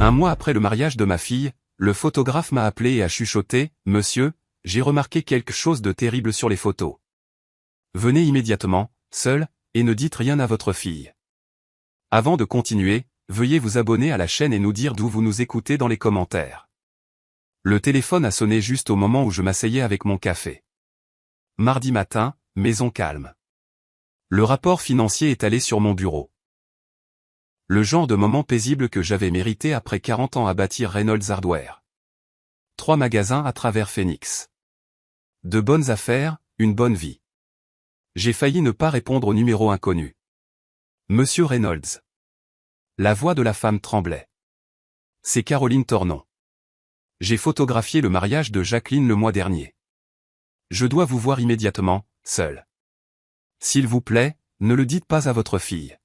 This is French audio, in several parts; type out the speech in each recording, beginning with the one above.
Un mois après le mariage de ma fille, le photographe m'a appelé et a chuchoté, « Monsieur, j'ai remarqué quelque chose de terrible sur les photos. Venez immédiatement, seul, et ne dites rien à votre fille. » Avant de continuer, veuillez vous abonner à la chaîne et nous dire d'où vous nous écoutez dans les commentaires. Le téléphone a sonné juste au moment où je m'asseyais avec mon café. Mardi matin, maison calme. Le rapport financier est allé sur mon bureau. Le genre de moment paisible que j'avais mérité après 40 ans à bâtir Reynolds Hardware. 3 magasins à travers Phoenix. De bonnes affaires, une bonne vie. J'ai failli ne pas répondre au numéro inconnu. Monsieur Reynolds. La voix de la femme tremblait. C'est Caroline Tornon. J'ai photographié le mariage de Jacqueline le mois dernier. Je dois vous voir immédiatement, seul. S'il vous plaît, ne le dites pas à votre fille.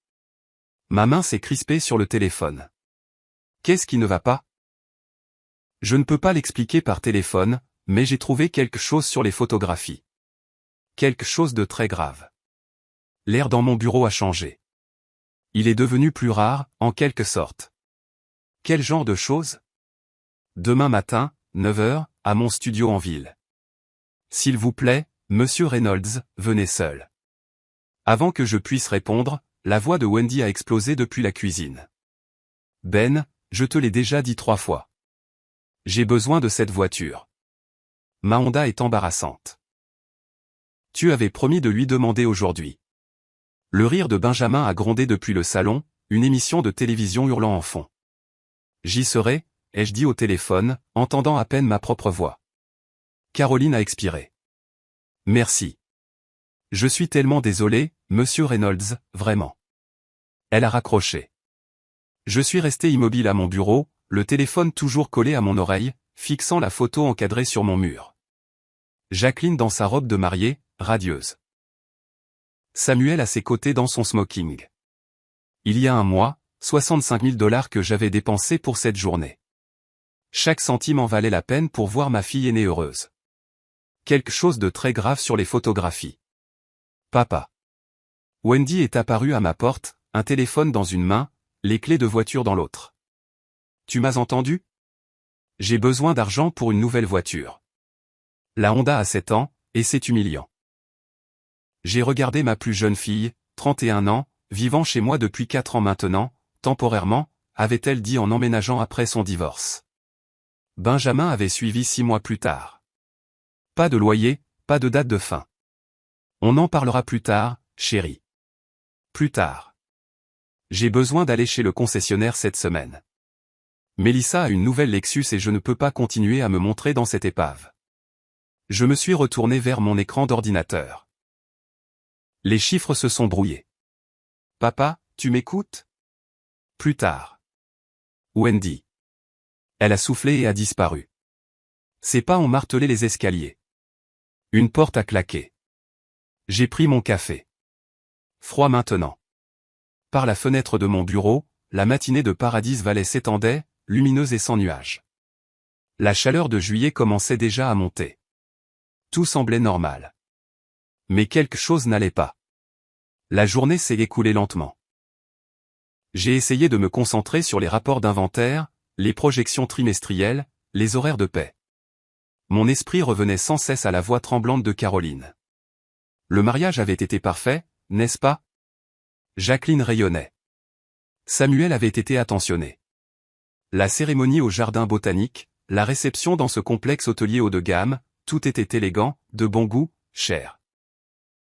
Ma main s'est crispée sur le téléphone. Qu'est-ce qui ne va pas? Je ne peux pas l'expliquer par téléphone, mais j'ai trouvé quelque chose sur les photographies. Quelque chose de très grave. L'air dans mon bureau a changé. Il est devenu plus rare, en quelque sorte. Quel genre de choses? Demain matin, 9 h, à mon studio en ville. S'il vous plaît, Monsieur Reynolds, venez seul. Avant que je puisse répondre, la voix de Wendy a explosé depuis la cuisine. Ben, je te l'ai déjà dit 3 fois. J'ai besoin de cette voiture. Ma Honda est embarrassante. Tu avais promis de lui demander aujourd'hui. Le rire de Benjamin a grondé depuis le salon, une émission de télévision hurlant en fond. J'y serai, ai-je dit au téléphone, entendant à peine ma propre voix. Caroline a expiré. Merci. Je suis tellement désolé, Monsieur Reynolds, vraiment. Elle a raccroché. Je suis resté immobile à mon bureau, le téléphone toujours collé à mon oreille, fixant la photo encadrée sur mon mur. Jacqueline dans sa robe de mariée, radieuse. Samuel à ses côtés dans son smoking. Il y a un mois, 65 000 $ que j'avais dépensés pour cette journée. Chaque centime en valait la peine pour voir ma fille aînée heureuse. Quelque chose de très grave sur les photographies. Papa. Wendy est apparue à ma porte, un téléphone dans une main, les clés de voiture dans l'autre. Tu m'as entendu? J'ai besoin d'argent pour une nouvelle voiture. La Honda a 7 ans, et c'est humiliant. J'ai regardé ma plus jeune fille, 31 ans, vivant chez moi depuis 4 ans maintenant, temporairement, avait-elle dit en emménageant après son divorce. Benjamin avait suivi 6 mois plus tard. Pas de loyer, pas de date de fin. On en parlera plus tard, chérie. Plus tard. J'ai besoin d'aller chez le concessionnaire cette semaine. Mélissa a une nouvelle Lexus et je ne peux pas continuer à me montrer dans cette épave. Je me suis retourné vers mon écran d'ordinateur. Les chiffres se sont brouillés. Papa, tu m'écoutes? Plus tard. Wendy. Elle a soufflé et a disparu. Ses pas ont martelé les escaliers. Une porte a claqué. J'ai pris mon café. Froid maintenant. Par la fenêtre de mon bureau, la matinée de Paradise Valley s'étendait, lumineuse et sans nuages. La chaleur de juillet commençait déjà à monter. Tout semblait normal. Mais quelque chose n'allait pas. La journée s'est écoulée lentement. J'ai essayé de me concentrer sur les rapports d'inventaire, les projections trimestrielles, les horaires de paie. Mon esprit revenait sans cesse à la voix tremblante de Caroline. Le mariage avait été parfait, n'est-ce pas? Jacqueline rayonnait. Samuel avait été attentionné. La cérémonie au jardin botanique, la réception dans ce complexe hôtelier haut de gamme, tout était élégant, de bon goût, cher.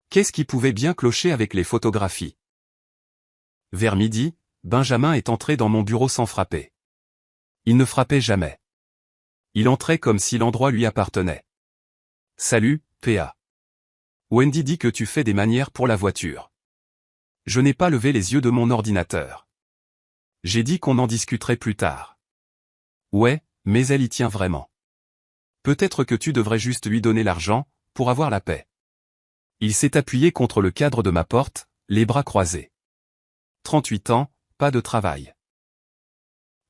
Qu'est-ce qui pouvait bien clocher avec les photographies? Vers midi, Benjamin est entré dans mon bureau sans frapper. Il ne frappait jamais. Il entrait comme si l'endroit lui appartenait. Salut, PA. Wendy dit que tu fais des manières pour la voiture. Je n'ai pas levé les yeux de mon ordinateur. J'ai dit qu'on en discuterait plus tard. Ouais, mais elle y tient vraiment. Peut-être que tu devrais juste lui donner l'argent, pour avoir la paix. Il s'est appuyé contre le cadre de ma porte, les bras croisés. 38 ans, pas de travail.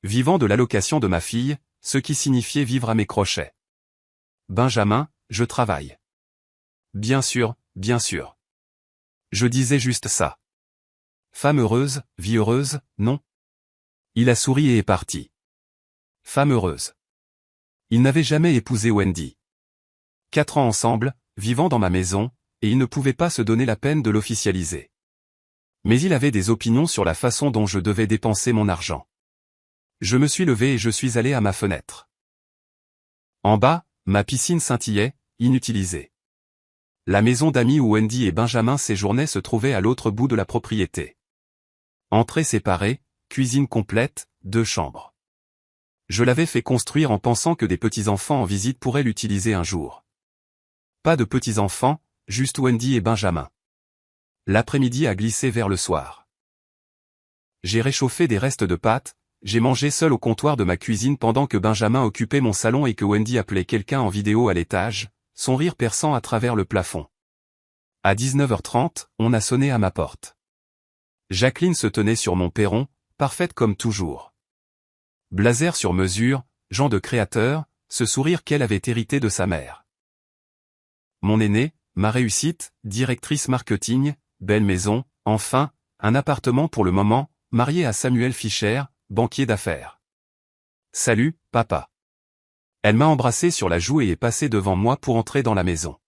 Vivant de l'allocation de ma fille, ce qui signifiait vivre à mes crochets. Benjamin, je travaille. Bien sûr, bien sûr. Je disais juste ça. Femme heureuse, vie heureuse, non? Il a souri et est parti. femme heureuse. Il n'avait jamais épousé Wendy. 4 ans ensemble, vivant dans ma maison, et il ne pouvait pas se donner la peine de l'officialiser. Mais il avait des opinions sur la façon dont je devais dépenser mon argent. Je me suis levé et je suis allé à ma fenêtre. En bas, ma piscine scintillait, inutilisée. La maison d'amis où Wendy et Benjamin séjournaient se trouvait à l'autre bout de la propriété. Entrée séparée, cuisine complète, 2 chambres. Je l'avais fait construire en pensant que des petits-enfants en visite pourraient l'utiliser un jour. Pas de petits-enfants, juste Wendy et Benjamin. L'après-midi a glissé vers le soir. J'ai réchauffé des restes de pâtes, j'ai mangé seul au comptoir de ma cuisine pendant que Benjamin occupait mon salon et que Wendy appelait quelqu'un en vidéo à l'étage, son rire perçant à travers le plafond. À 19h30, on a sonné à ma porte. Jacqueline se tenait sur mon perron, parfaite comme toujours. Blazer sur mesure, genre de créateur, ce sourire qu'elle avait hérité de sa mère. Mon aînée, ma réussite, directrice marketing, belle maison, enfin, un appartement pour le moment, mariée à Samuel Fischer, banquier d'affaires. Salut, papa. Elle m'a embrassé sur la joue et est passée devant moi pour entrer dans la maison.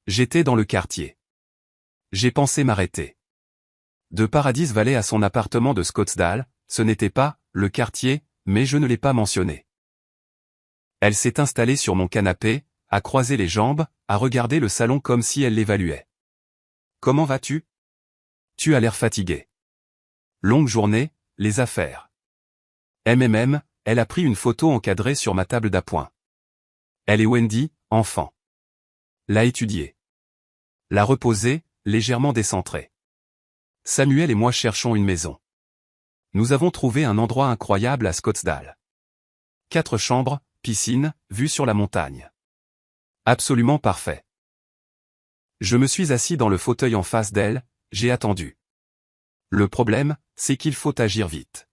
J'étais dans le quartier. J'ai pensé m'arrêter. De Paradise Valley à son appartement de Scottsdale, ce n'était pas le quartier, mais je ne l'ai pas mentionné. Elle s'est installée sur mon canapé, a croisé les jambes, a regardé le salon comme si elle l'évaluait. Comment vas-tu? Tu as l'air fatigué. Longue journée, les affaires. Elle a pris une photo encadrée sur ma table d'appoint. Elle et Wendy, enfant. L'a étudiée. L'a reposée, légèrement décentrée. Samuel et moi cherchons une maison. Nous avons trouvé un endroit incroyable à Scottsdale. 4 chambres, piscine, vue sur la montagne. Absolument parfait. Je me suis assis dans le fauteuil en face d'elle, j'ai attendu. Le problème, c'est qu'il faut agir vite.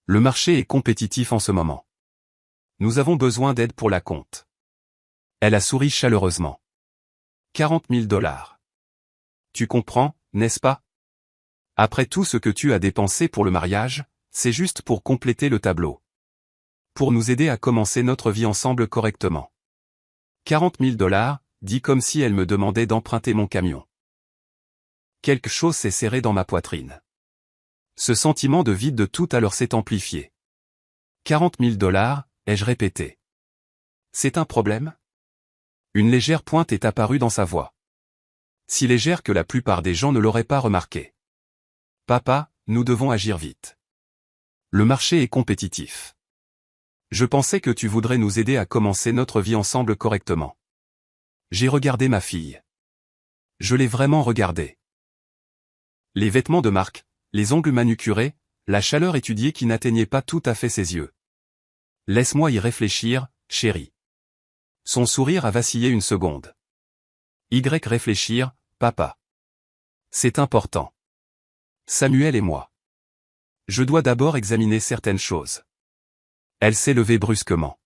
Le marché est compétitif en ce moment. Nous avons besoin d'aide pour la compte. Elle a souri chaleureusement. 40 000 $. Tu comprends, n'est-ce pas? Après tout ce que tu as dépensé pour le mariage, c'est juste pour compléter le tableau. Pour nous aider à commencer notre vie ensemble correctement. 40 000 $, dit comme si elle me demandait d'emprunter mon camion. Quelque chose s'est serré dans ma poitrine. Ce sentiment de vide de tout à l'heure s'est amplifié. 40 000 $, ai-je répété. C'est un problème? Une légère pointe est apparue dans sa voix. Si légère que la plupart des gens ne l'auraient pas remarqué. Papa, nous devons agir vite. Le marché est compétitif. Je pensais que tu voudrais nous aider à commencer notre vie ensemble correctement. J'ai regardé ma fille. Je l'ai vraiment regardée. Les vêtements de marque, les ongles manucurés, la chaleur étudiée qui n'atteignait pas tout à fait ses yeux. Laisse-moi y réfléchir, chérie. Son sourire a vacillé une seconde. Réfléchir, papa. C'est important. Samuel et moi. Je dois d'abord examiner certaines choses. Elle s'est levée brusquement.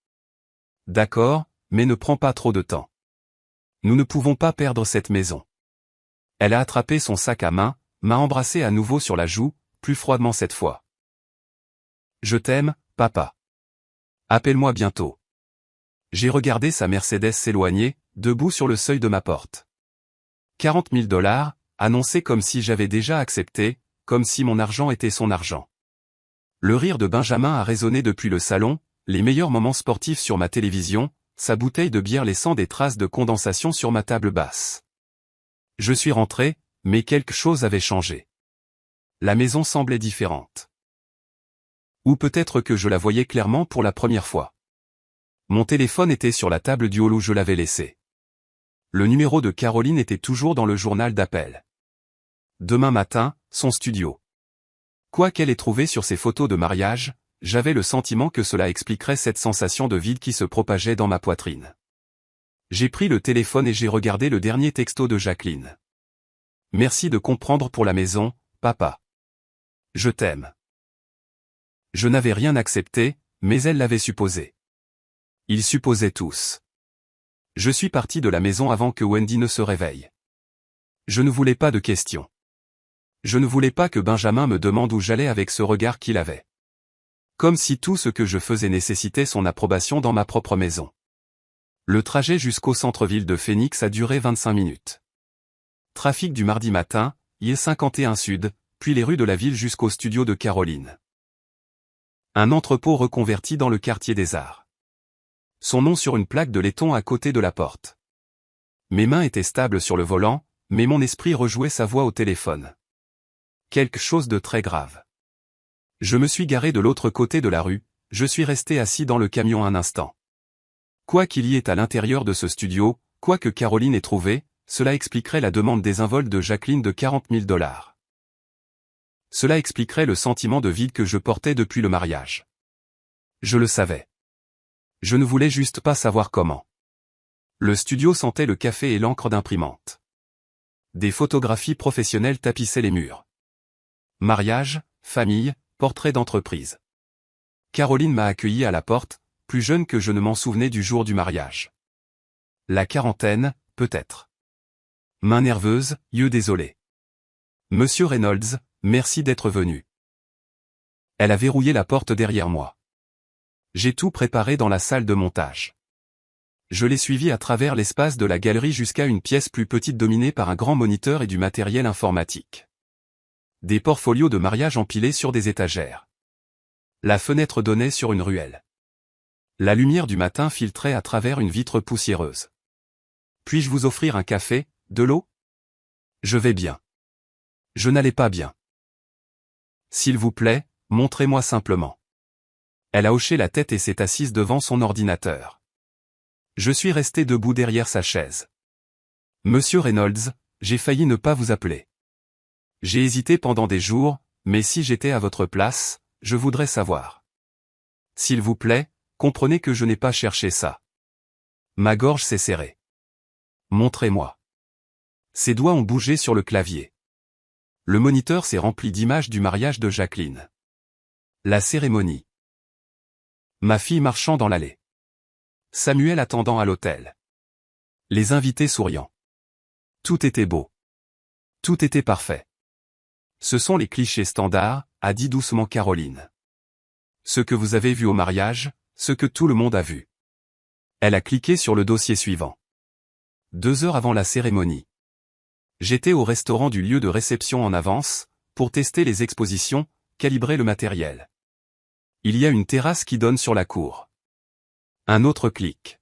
D'accord, mais ne prends pas trop de temps. Nous ne pouvons pas perdre cette maison. Elle a attrapé son sac à main, m'a embrassé à nouveau sur la joue, plus froidement cette fois. Je t'aime, papa. Appelle-moi bientôt. J'ai regardé sa Mercedes s'éloigner, debout sur le seuil de ma porte. 40 000 $, annoncé comme si j'avais déjà accepté, comme si mon argent était son argent. Le rire de Benjamin a résonné depuis le salon, les meilleurs moments sportifs sur ma télévision, sa bouteille de bière laissant des traces de condensation sur ma table basse. Je suis rentré, mais quelque chose avait changé. La maison semblait différente. Ou peut-être que je la voyais clairement pour la première fois. Mon téléphone était sur la table du hall où je l'avais laissé. Le numéro de Caroline était toujours dans le journal d'appel. Demain matin, son studio. Quoi qu'elle ait trouvé sur ses photos de mariage, j'avais le sentiment que cela expliquerait cette sensation de vide qui se propageait dans ma poitrine. J'ai pris le téléphone et j'ai regardé le dernier texto de Jacqueline. Merci de comprendre pour la maison, papa. Je t'aime. Je n'avais rien accepté, mais elle l'avait supposé. Ils supposaient tous. Je suis parti de la maison avant que Wendy ne se réveille. Je ne voulais pas de questions. Je ne voulais pas que Benjamin me demande où j'allais avec ce regard qu'il avait. Comme si tout ce que je faisais nécessitait son approbation dans ma propre maison. Le trajet jusqu'au centre-ville de Phoenix a duré 25 minutes. Trafic du mardi matin, I-51 Sud, puis les rues de la ville jusqu'au studio de Caroline. Un entrepôt reconverti dans le quartier des Arts. Son nom sur une plaque de laiton à côté de la porte. Mes mains étaient stables sur le volant, mais mon esprit rejouait sa voix au téléphone. Quelque chose de très grave. Je me suis garé de l'autre côté de la rue, je suis resté assis dans le camion un instant. Quoi qu'il y ait à l'intérieur de ce studio, quoi que Caroline ait trouvé, cela expliquerait la demande désinvolte de Jacqueline de 40 000 $. Cela expliquerait le sentiment de vide que je portais depuis le mariage. Je le savais. Je ne voulais juste pas savoir comment. Le studio sentait le café et l'encre d'imprimante. Des photographies professionnelles tapissaient les murs. Mariage, famille, portrait d'entreprise. Caroline m'a accueilli à la porte, plus jeune que je ne m'en souvenais du jour du mariage. La quarantaine, peut-être. Main nerveuse, yeux désolés. Monsieur Reynolds, merci d'être venu. Elle a verrouillé la porte derrière moi. J'ai tout préparé dans la salle de montage. Je l'ai suivi à travers l'espace de la galerie jusqu'à une pièce plus petite dominée par un grand moniteur et du matériel informatique. Des portfolios de mariage empilés sur des étagères. La fenêtre donnait sur une ruelle. La lumière du matin filtrait à travers une vitre poussiéreuse. Puis-je vous offrir un café, de l'eau? Je vais bien. Je n'allais pas bien. S'il vous plaît, montrez-moi simplement. Elle a hoché la tête et s'est assise devant son ordinateur. Je suis resté debout derrière sa chaise. Monsieur Reynolds, j'ai failli ne pas vous appeler. J'ai hésité pendant des jours, mais si j'étais à votre place, je voudrais savoir. S'il vous plaît, comprenez que je n'ai pas cherché ça. Ma gorge s'est serrée. Montrez-moi. Ses doigts ont bougé sur le clavier. Le moniteur s'est rempli d'images du mariage de Jacqueline. La cérémonie. Ma fille marchant dans l'allée. Samuel attendant à l'hôtel. Les invités souriant. Tout était beau. Tout était parfait. Ce sont les clichés standards, a dit doucement Caroline. Ce que vous avez vu au mariage, ce que tout le monde a vu. Elle a cliqué sur le dossier suivant. 2 heures avant la cérémonie. J'étais au restaurant du lieu de réception en avance, pour tester les expositions, calibrer le matériel. Il y a une terrasse qui donne sur la cour. Un autre clic.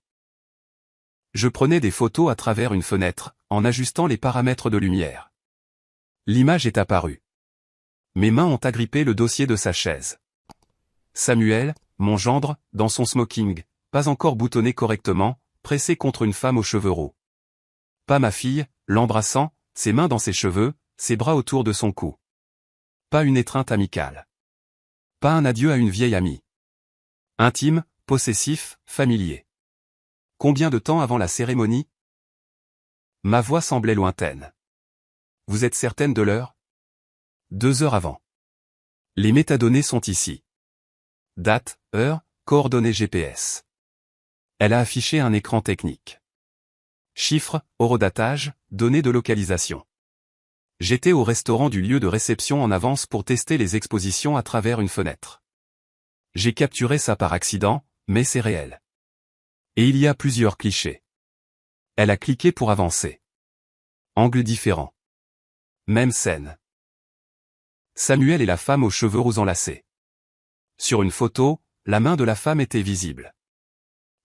Je prenais des photos à travers une fenêtre, en ajustant les paramètres de lumière. L'image est apparue. Mes mains ont agrippé le dossier de sa chaise. Samuel, mon gendre, dans son smoking, pas encore boutonné correctement, pressé contre une femme aux cheveux roux. Pas ma fille, l'embrassant, ses mains dans ses cheveux, ses bras autour de son cou. Pas une étreinte amicale. Pas un adieu à une vieille amie. Intime, possessif, familier. Combien de temps avant la cérémonie? Ma voix semblait lointaine. Vous êtes certaine de l'heure? 2 heures avant. Les métadonnées sont ici. Date, heure, coordonnées GPS. Elle a affiché un écran technique. Chiffres, horodatage, données de localisation. J'étais au restaurant du lieu de réception en avance pour tester les expositions à travers une fenêtre. J'ai capturé ça par accident, mais c'est réel. Et il y a plusieurs clichés. Elle a cliqué pour avancer. Angle différent. Même scène. Samuel et la femme aux cheveux roux enlacés. Sur une photo, la main de la femme était visible.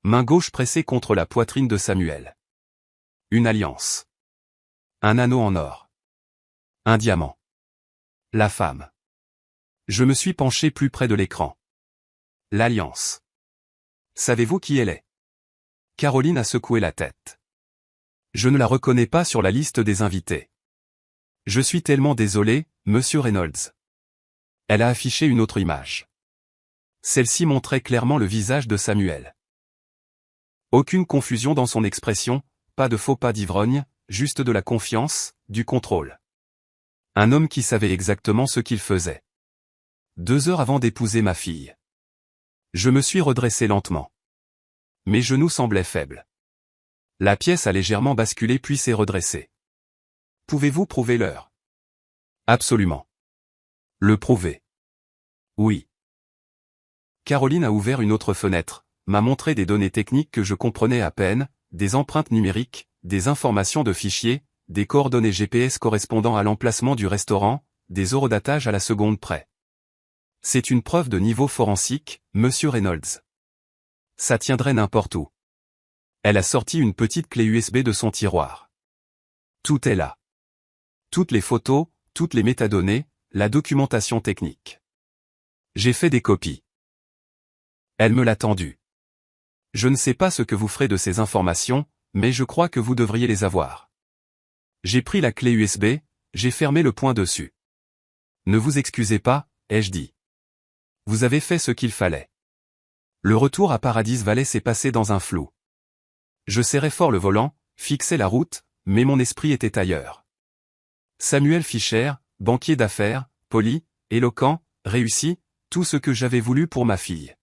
Main gauche pressée contre la poitrine de Samuel. Une alliance. Un anneau en or. Un diamant. La femme. Je me suis penché plus près de l'écran. L'alliance. Savez-vous qui elle est? Caroline a secoué la tête. Je ne la reconnais pas sur la liste des invités. Je suis tellement désolé, monsieur Reynolds. Elle a affiché une autre image. Celle-ci montrait clairement le visage de Samuel. Aucune confusion dans son expression, pas de faux pas d'ivrogne, juste de la confiance, du contrôle. Un homme qui savait exactement ce qu'il faisait. 2 heures avant d'épouser ma fille. Je me suis redressé lentement. Mes genoux semblaient faibles. La pièce a légèrement basculé puis s'est redressée. Pouvez-vous prouver l'heure? Absolument. Le prouver. Oui. Caroline a ouvert une autre fenêtre, m'a montré des données techniques que je comprenais à peine, des empreintes numériques, des informations de fichiers, des coordonnées GPS correspondant à l'emplacement du restaurant, des eurodatages à la seconde près. C'est une preuve de niveau forensique, monsieur Reynolds. Ça tiendrait n'importe où. Elle a sorti une petite clé USB de son tiroir. Tout est là. Toutes les photos, toutes les métadonnées, la documentation technique. J'ai fait des copies. Elle me l'a tendu. Je ne sais pas ce que vous ferez de ces informations, mais je crois que vous devriez les avoir. J'ai pris la clé USB, j'ai fermé le point dessus. Ne vous excusez pas, ai-je dit. Vous avez fait ce qu'il fallait. Le retour à Paradise Valley s'est passé dans un flou. Je serrais fort le volant, fixais la route, mais mon esprit était ailleurs. Samuel Fischer, banquier d'affaires, poli, éloquent, réussi, tout ce que j'avais voulu pour ma fille.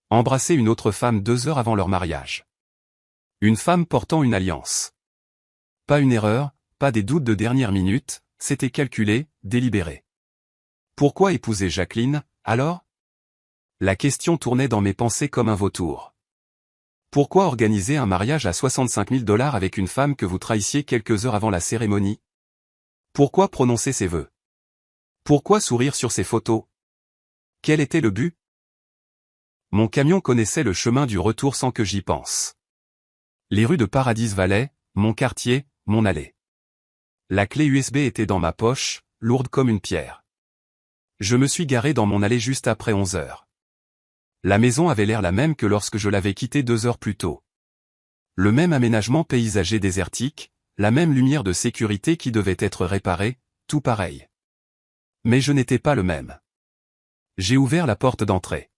Embrasser une autre femme 2 heures avant leur mariage. Une femme portant une alliance. Pas une erreur, pas des doutes de dernière minute, c'était calculé, délibéré. Pourquoi épouser Jacqueline, alors? La question tournait dans mes pensées comme un vautour. Pourquoi organiser un mariage à 65 000 $ avec une femme que vous trahissiez quelques heures avant la cérémonie? Pourquoi prononcer ces vœux? Pourquoi sourire sur ces photos? Quel était le but? Mon camion connaissait le chemin du retour sans que j'y pense. Les rues de Paradise Valley, mon quartier, mon allée. La clé USB était dans ma poche, lourde comme une pierre. Je me suis garé dans mon allée juste après 11 heures. La maison avait l'air la même que lorsque je l'avais quittée 2 heures plus tôt. Le même aménagement paysager désertique, la même lumière de sécurité qui devait être réparée, tout pareil. Mais je n'étais pas le même. J'ai ouvert la porte d'entrée.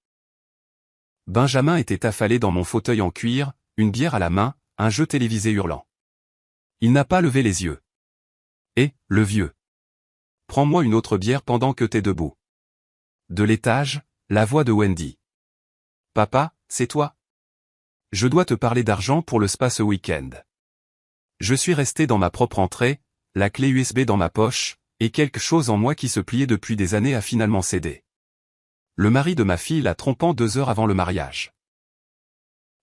Benjamin était affalé dans mon fauteuil en cuir, une bière à la main, un jeu télévisé hurlant. Il n'a pas levé les yeux. Eh, le vieux. Prends-moi une autre bière pendant que t'es debout. De l'étage, la voix de Wendy. Papa, c'est toi? Je dois te parler d'argent pour le spa ce week-end. Je suis resté dans ma propre entrée, la clé USB dans ma poche, et quelque chose en moi qui se pliait depuis des années a finalement cédé. Le mari de ma fille la trompant 2 heures avant le mariage.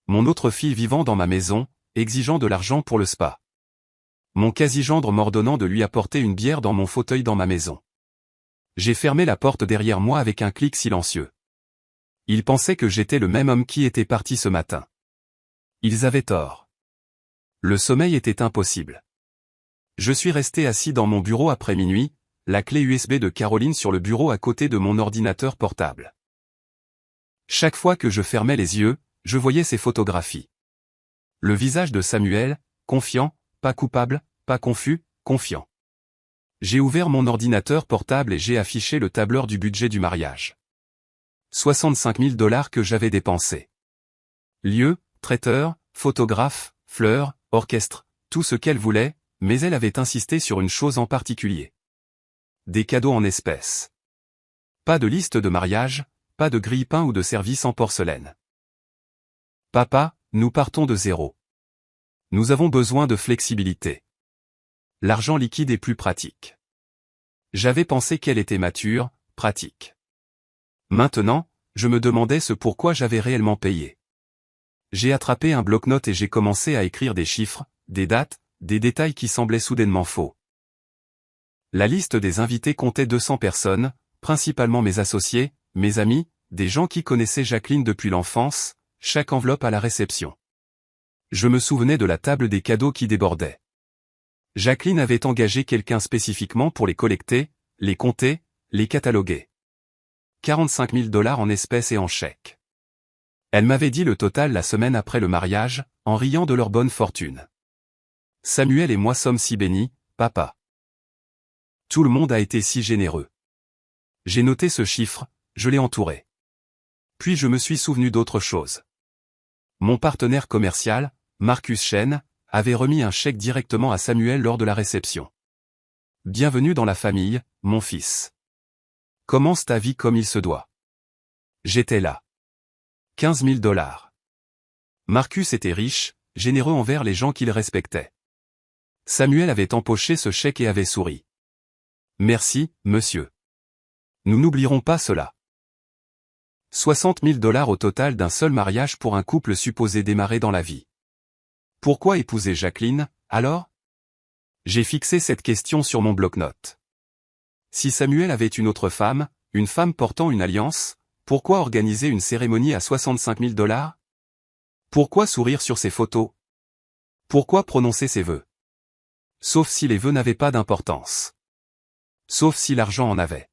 Mon autre fille vivant dans ma maison, exigeant de l'argent pour le spa. Mon quasi-gendre m'ordonnant de lui apporter une bière dans mon fauteuil dans ma maison. J'ai fermé la porte derrière moi avec un clic silencieux. Ils pensaient que j'étais le même homme qui était parti ce matin. Ils avaient tort. Le sommeil était impossible. Je suis resté assis dans mon bureau après minuit, la clé USB de Caroline sur le bureau à côté de mon ordinateur portable. Chaque fois que je fermais les yeux, je voyais ces photographies. Le visage de Samuel, confiant, pas coupable, pas confus, confiant. J'ai ouvert mon ordinateur portable et j'ai affiché le tableur du budget du mariage. 65 000 $ que j'avais dépensés. Lieu, traiteur, photographe, fleurs, orchestre, tout ce qu'elle voulait, mais elle avait insisté sur une chose en particulier. Des cadeaux en espèces. Pas de liste de mariage, pas de grille-pain ou de service en porcelaine. Papa, nous partons de zéro. Nous avons besoin de flexibilité. L'argent liquide est plus pratique. J'avais pensé qu'elle était mature, pratique. Maintenant, je me demandais ce pourquoi j'avais réellement payé. J'ai attrapé un bloc-notes et j'ai commencé à écrire des chiffres, des dates, des détails qui semblaient soudainement faux. La liste des invités comptait 200 personnes, principalement mes associés, mes amis, des gens qui connaissaient Jacqueline depuis l'enfance, chaque enveloppe à la réception. Je me souvenais de la table des cadeaux qui débordait. Jacqueline avait engagé quelqu'un spécifiquement pour les collecter, les compter, les cataloguer. 45 000 $ en espèces et en chèques. Elle m'avait dit le total la semaine après le mariage, en riant de leur bonne fortune. Samuel et moi sommes si bénis, papa. Tout le monde a été si généreux. J'ai noté ce chiffre, je l'ai entouré. Puis je me suis souvenu d'autre chose. Mon partenaire commercial, Marcus Chen, avait remis un chèque directement à Samuel lors de la réception. Bienvenue dans la famille, mon fils. Commence ta vie comme il se doit. J'étais là. 15 000 $. Marcus était riche, généreux envers les gens qu'il respectait. Samuel avait empoché ce chèque et avait souri. Merci, monsieur. Nous n'oublierons pas cela. 60 000 $ au total d'un seul mariage pour un couple supposé démarrer dans la vie. Pourquoi épouser Jacqueline, alors? J'ai fixé cette question sur mon bloc-notes. Si Samuel avait une femme portant une alliance, pourquoi organiser une cérémonie à 65 000 $? Pourquoi sourire sur ses photos? Pourquoi prononcer ses vœux? Sauf si les vœux n'avaient pas d'importance. Sauf si l'argent en avait.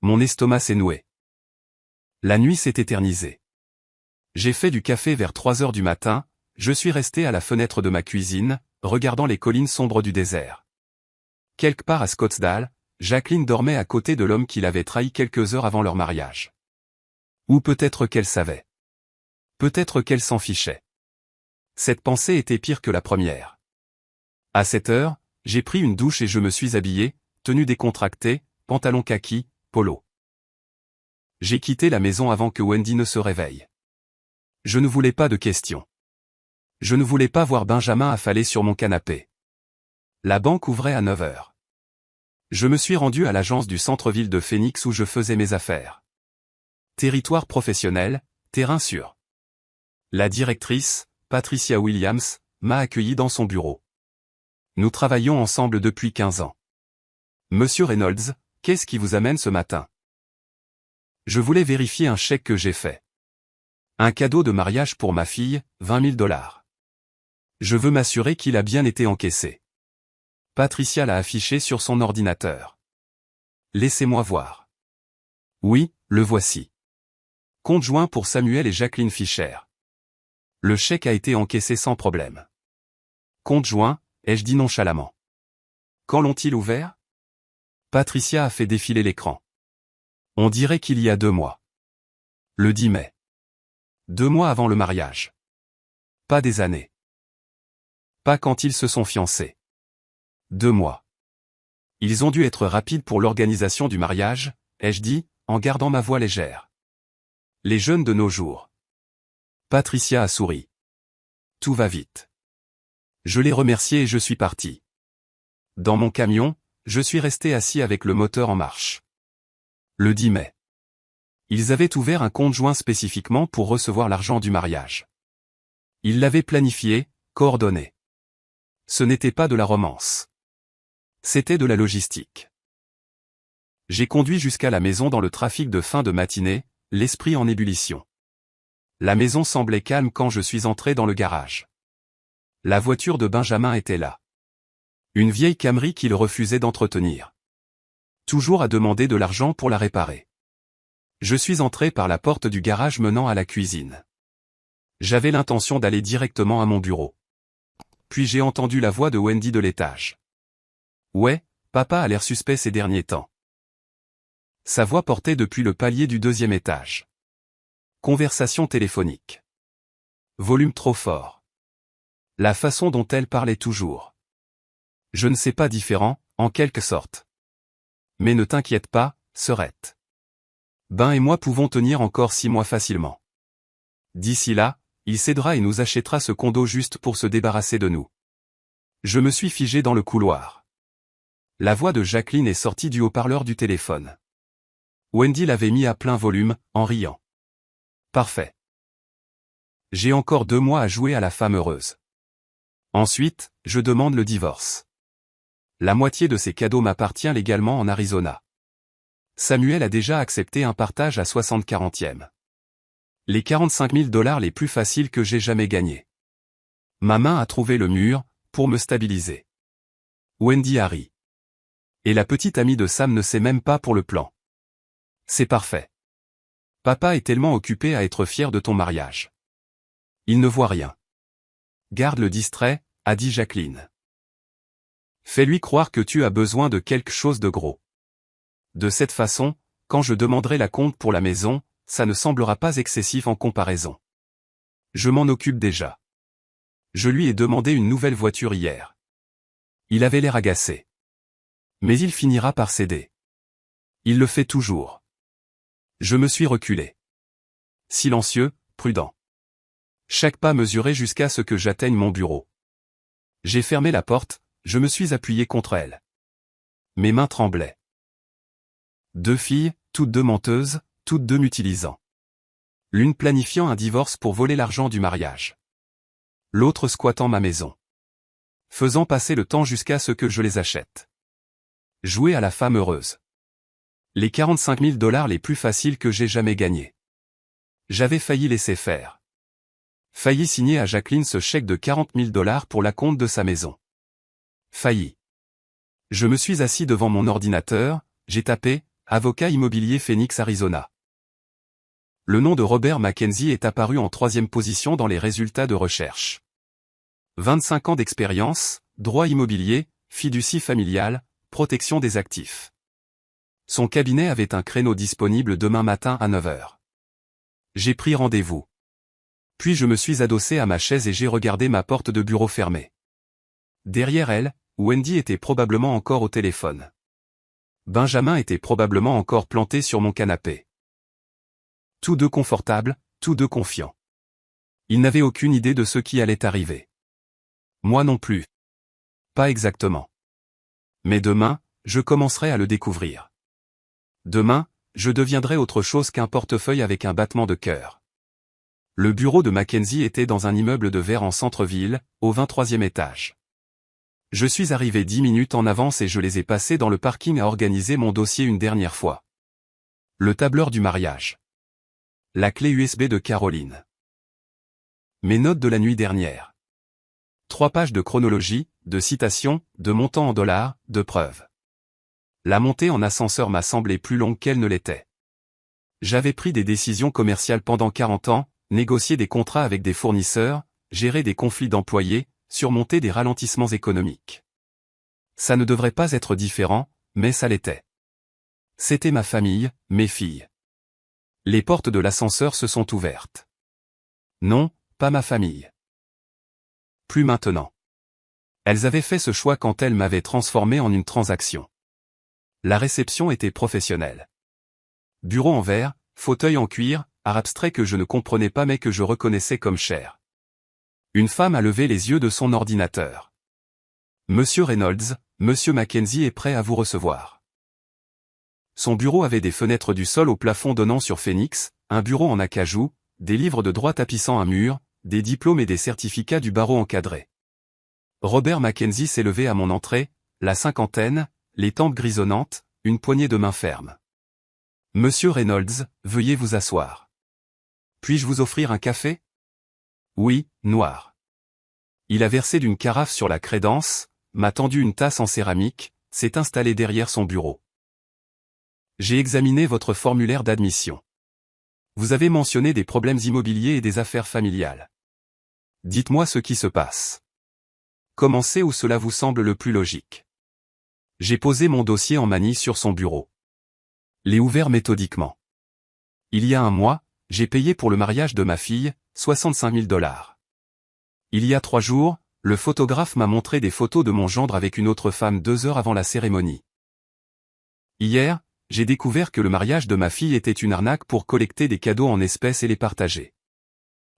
Mon estomac s'est noué. La nuit s'est éternisée. J'ai fait du café vers 3 heures du matin, je suis resté à la fenêtre de ma cuisine, regardant les collines sombres du désert. Quelque part à Scottsdale, Jacqueline dormait à côté de l'homme qui l'avait trahi quelques heures avant leur mariage. Ou peut-être qu'elle savait. Peut-être qu'elle s'en fichait. Cette pensée était pire que la première. À 7 heures, j'ai pris une douche et je me suis habillé, tenue décontractée, pantalon kaki, polo. J'ai quitté la maison avant que Wendy ne se réveille. Je ne voulais pas de questions. Je ne voulais pas voir Benjamin affalé sur mon canapé. La banque ouvrait à 9 heures. Je me suis rendu à l'agence du centre-ville de Phoenix où je faisais mes affaires. Territoire professionnel, terrain sûr. La directrice, Patricia Williams, m'a accueilli dans son bureau. Nous travaillons ensemble depuis 15 ans. Monsieur Reynolds, qu'est-ce qui vous amène ce matin? Je voulais vérifier un chèque que j'ai fait. Un cadeau de mariage pour ma fille, 20 000 $. Je veux m'assurer qu'il a bien été encaissé. Patricia l'a affiché sur son ordinateur. Laissez-moi voir. Oui, le voici. Compte joint pour Samuel et Jacqueline Fischer. Le chèque a été encaissé sans problème. Compte joint, ai-je dit nonchalamment. Quand l'ont-ils ouvert? Patricia a fait défiler l'écran. On dirait qu'il y a 2 mois. Le 10 mai. 2 mois avant le mariage. Pas des années. Pas quand ils se sont fiancés. 2 mois. Ils ont dû être rapides pour l'organisation du mariage, ai-je dit, en gardant ma voix légère. Les jeunes de nos jours. Patricia a souri. Tout va vite. Je l'ai remercié et je suis parti. Dans mon camion, je suis resté assis avec le moteur en marche. Le 10 mai. Ils avaient ouvert un compte joint spécifiquement pour recevoir l'argent du mariage. Ils l'avaient planifié, coordonné. Ce n'était pas de la romance. C'était de la logistique. J'ai conduit jusqu'à la maison dans le trafic de fin de matinée, l'esprit en ébullition. La maison semblait calme quand je suis entré dans le garage. La voiture de Benjamin était là. Une vieille Camry qu'il refusait d'entretenir. Toujours à demander de l'argent pour la réparer. Je suis entré par la porte du garage menant à la cuisine. J'avais l'intention d'aller directement à mon bureau. Puis j'ai entendu la voix de Wendy de l'étage. Ouais, papa a l'air suspect ces derniers temps. Sa voix portait depuis le palier du 2e étage. Conversation téléphonique. Volume trop fort. La façon dont elle parlait toujours. Je ne sais pas différent, en quelque sorte. Mais ne t'inquiète pas, sœurette. Ben et moi pouvons tenir encore 6 mois facilement. D'ici là, il cédera et nous achètera ce condo juste pour se débarrasser de nous. Je me suis figé dans le couloir. La voix de Jacqueline est sortie du haut-parleur du téléphone. Wendy l'avait mis à plein volume, en riant. Parfait. J'ai encore 2 mois à jouer à la femme heureuse. Ensuite, je demande le divorce. La moitié de ces cadeaux m'appartient légalement en Arizona. Samuel a déjà accepté un partage à 60/40. Les 45 000 $ les plus faciles que j'ai jamais gagnés. Ma main a trouvé le mur, pour me stabiliser. Wendy a ri. Et la petite amie de Sam ne sait même pas pour le plan. C'est parfait. Papa est tellement occupé à être fier de ton mariage. Il ne voit rien. Garde-le distrait, a dit Jacqueline. Fais-lui croire que tu as besoin de quelque chose de gros. De cette façon, quand je demanderai la compte pour la maison, ça ne semblera pas excessif en comparaison. Je m'en occupe déjà. Je lui ai demandé une nouvelle voiture hier. Il avait l'air agacé. Mais il finira par céder. Il le fait toujours. Je me suis reculé. Silencieux, prudent. Chaque pas mesuré jusqu'à ce que j'atteigne mon bureau. J'ai fermé la porte, je me suis appuyé contre elle. Mes mains tremblaient. 2 filles, toutes 2 menteuses, toutes 2 m'utilisant. L'une planifiant un divorce pour voler l'argent du mariage. L'autre squattant ma maison. Faisant passer le temps jusqu'à ce que je les achète. Jouer à la femme heureuse. Les 45 000 $ les plus faciles que j'ai jamais gagnés. J'avais failli laisser faire. Failli signer à Jacqueline ce chèque de 40 000 $ pour l'acompte de sa maison. Failli. Je me suis assis devant mon ordinateur, j'ai tapé « Avocat immobilier Phoenix Arizona ». Le nom de Robert Mackenzie est apparu en 3e position dans les résultats de recherche. 25 ans d'expérience, droit immobilier, fiducie familiale, protection des actifs. Son cabinet avait un créneau disponible demain matin à 9 h. J'ai pris rendez-vous. Puis je me suis adossé à ma chaise et j'ai regardé ma porte de bureau fermée. Derrière elle, Wendy était probablement encore au téléphone. Benjamin était probablement encore planté sur mon canapé. Tous deux confortables, tous deux confiants. Ils n'avaient aucune idée de ce qui allait arriver. Moi non plus. Pas exactement. Mais demain, je commencerai à le découvrir. Demain, je deviendrai autre chose qu'un portefeuille avec un battement de cœur. Le bureau de Mackenzie était dans un immeuble de verre en centre-ville, au 23e étage. Je suis arrivé 10 minutes en avance et je les ai passés dans le parking à organiser mon dossier une dernière fois. Le tableur du mariage. La clé USB de Caroline. Mes notes de la nuit dernière. 3 pages de chronologie, de citations, de montants en dollars, de preuves. La montée en ascenseur m'a semblé plus longue qu'elle ne l'était. J'avais pris des décisions commerciales pendant 40 ans, négocié des contrats avec des fournisseurs, géré des conflits d'employés, surmonter des ralentissements économiques. Ça ne devrait pas être différent, mais ça l'était. C'était ma famille, mes filles. Les portes de l'ascenseur se sont ouvertes. Non, pas ma famille. Plus maintenant. Elles avaient fait ce choix quand elles m'avaient transformé en une transaction. La réception était professionnelle. Bureau en verre, fauteuil en cuir, art abstrait que je ne comprenais pas mais que je reconnaissais comme cher. Une femme a levé les yeux de son ordinateur. Monsieur Reynolds, Monsieur Mackenzie est prêt à vous recevoir. Son bureau avait des fenêtres du sol au plafond donnant sur Phoenix, un bureau en acajou, des livres de droit tapissant un mur, des diplômes et des certificats du barreau encadrés. Robert Mackenzie s'est levé à mon entrée, la cinquantaine, les tempes grisonnantes, une poignée de main ferme. Monsieur Reynolds, veuillez vous asseoir. Puis-je vous offrir un café? Oui, noir. Il a versé d'une carafe sur la crédence, m'a tendu une tasse en céramique, s'est installé derrière son bureau. J'ai examiné votre formulaire d'admission. Vous avez mentionné des problèmes immobiliers et des affaires familiales. Dites-moi ce qui se passe. Commencez où cela vous semble le plus logique. J'ai posé mon dossier en manille sur son bureau. L'ai ouvert méthodiquement. Il y a un mois, j'ai payé pour le mariage de ma fille, 65 000 $. Il y a 3 jours, le photographe m'a montré des photos de mon gendre avec une autre femme 2 heures avant la cérémonie. Hier, j'ai découvert que le mariage de ma fille était une arnaque pour collecter des cadeaux en espèces et les partager.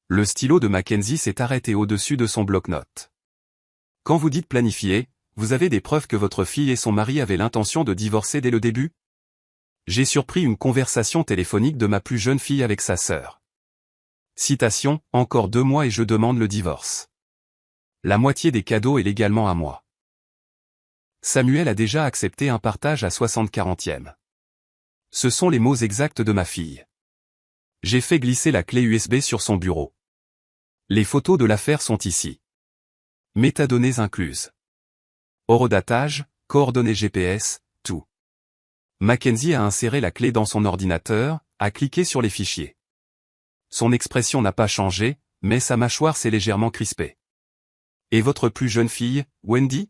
Le stylo de Mackenzie s'est arrêté au-dessus de son bloc-notes. Quand vous dites planifier, vous avez des preuves que votre fille et son mari avaient l'intention de divorcer dès le début? J'ai surpris une conversation téléphonique de ma plus jeune fille avec sa sœur. Citation, encore 2 mois et je demande le divorce. La moitié des cadeaux est légalement à moi. Samuel a déjà accepté un partage à 60/40. Ce sont les mots exacts de ma fille. J'ai fait glisser la clé USB sur son bureau. Les photos de l'affaire sont ici. Métadonnées incluses. Horodatage, coordonnées GPS, tout. Mackenzie a inséré la clé dans son ordinateur, a cliqué sur les fichiers. Son expression n'a pas changé, mais sa mâchoire s'est légèrement crispée. Et votre plus jeune fille, Wendy?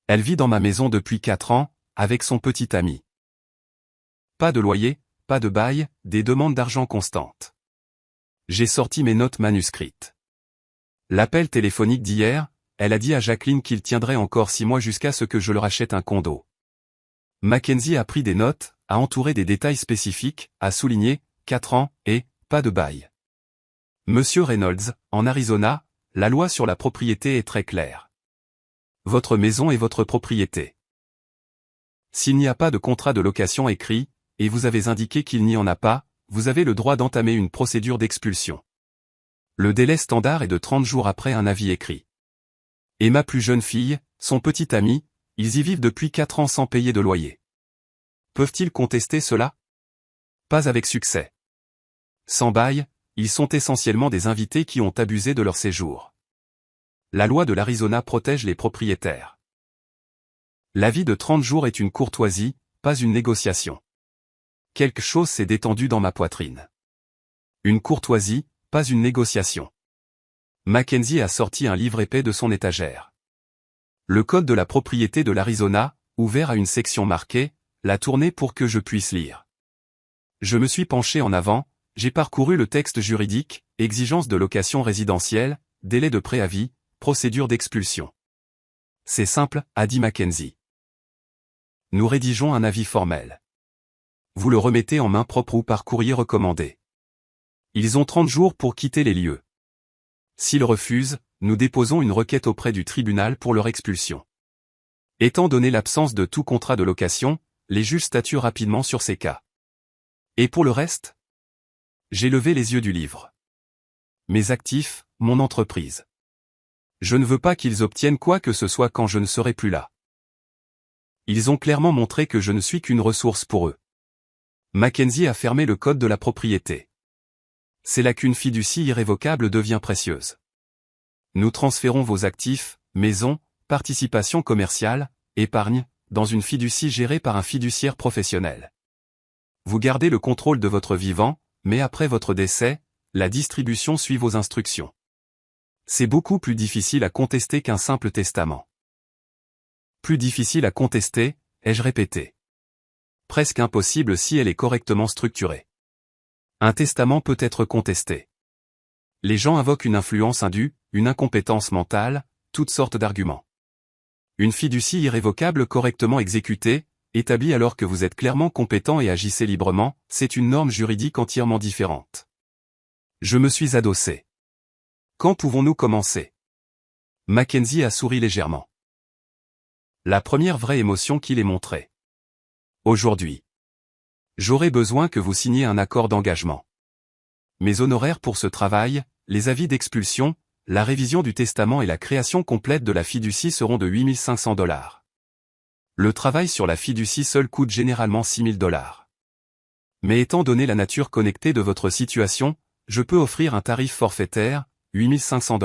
Elle vit dans ma maison depuis 4 ans, avec son petit ami. Pas de loyer, pas de bail, des demandes d'argent constantes. J'ai sorti mes notes manuscrites. L'appel téléphonique d'hier, elle a dit à Jacqueline qu'il tiendrait encore 6 mois jusqu'à ce que je leur achète un condo. Mackenzie a pris des notes, a entouré des détails spécifiques, a souligné, 4 ans, et, pas de bail. Monsieur Reynolds, en Arizona, la loi sur la propriété est très claire. Votre maison est votre propriété. S'il n'y a pas de contrat de location écrit, et vous avez indiqué qu'il n'y en a pas, vous avez le droit d'entamer une procédure d'expulsion. Le délai standard est de 30 jours après un avis écrit. Et ma plus jeune fille, son petit ami, ils y vivent depuis 4 ans sans payer de loyer. Peuvent-ils contester cela? Pas avec succès. Sans bail, ils sont essentiellement des invités qui ont abusé de leur séjour. La loi de l'Arizona protège les propriétaires. L'avis de 30 jours est une courtoisie, pas une négociation. Quelque chose s'est détendu dans ma poitrine. Une courtoisie, pas une négociation. Mackenzie a sorti un livre épais de son étagère. Le code de la propriété de l'Arizona, ouvert à une section marquée, l'a tourné pour que je puisse lire. Je me suis penché en avant, j'ai parcouru le texte juridique, exigences de location résidentielle, délai de préavis, procédure d'expulsion. C'est simple, a dit Mackenzie. Nous rédigeons un avis formel. Vous le remettez en main propre ou par courrier recommandé. Ils ont 30 jours pour quitter les lieux. S'ils refusent, nous déposons une requête auprès du tribunal pour leur expulsion. Étant donné l'absence de tout contrat de location, les juges statuent rapidement sur ces cas. Et pour le reste? J'ai levé les yeux du livre. Mes actifs, mon entreprise. Je ne veux pas qu'ils obtiennent quoi que ce soit quand je ne serai plus là. Ils ont clairement montré que je ne suis qu'une ressource pour eux. Mackenzie a fermé le code de la propriété. C'est là qu'une fiducie irrévocable devient précieuse. Nous transférons vos actifs, maison, participation commerciale, épargne, dans une fiducie gérée par un fiduciaire professionnel. Vous gardez le contrôle de votre vivant, mais après votre décès, la distribution suit vos instructions. C'est beaucoup plus difficile à contester qu'un simple testament. Plus difficile à contester, ai-je répété. Presque impossible si elle est correctement structurée. Un testament peut être contesté. Les gens invoquent une influence indue, une incompétence mentale, toutes sortes d'arguments. Une fiducie irrévocable correctement exécutée, établie alors que vous êtes clairement compétent et agissez librement, c'est une norme juridique entièrement différente. Je me suis adossé. Quand pouvons-nous commencer? Mackenzie a souri légèrement. La première vraie émotion qu'il ait montrée. Aujourd'hui. J'aurai besoin que vous signiez un accord d'engagement. Mes honoraires pour ce travail, les avis d'expulsion, la révision du testament et la création complète de la fiducie seront de $8 500. Le travail sur la fiducie seul coûte généralement $6 000. Mais étant donné la nature connectée de votre situation, je peux offrir un tarif forfaitaire, $8 500.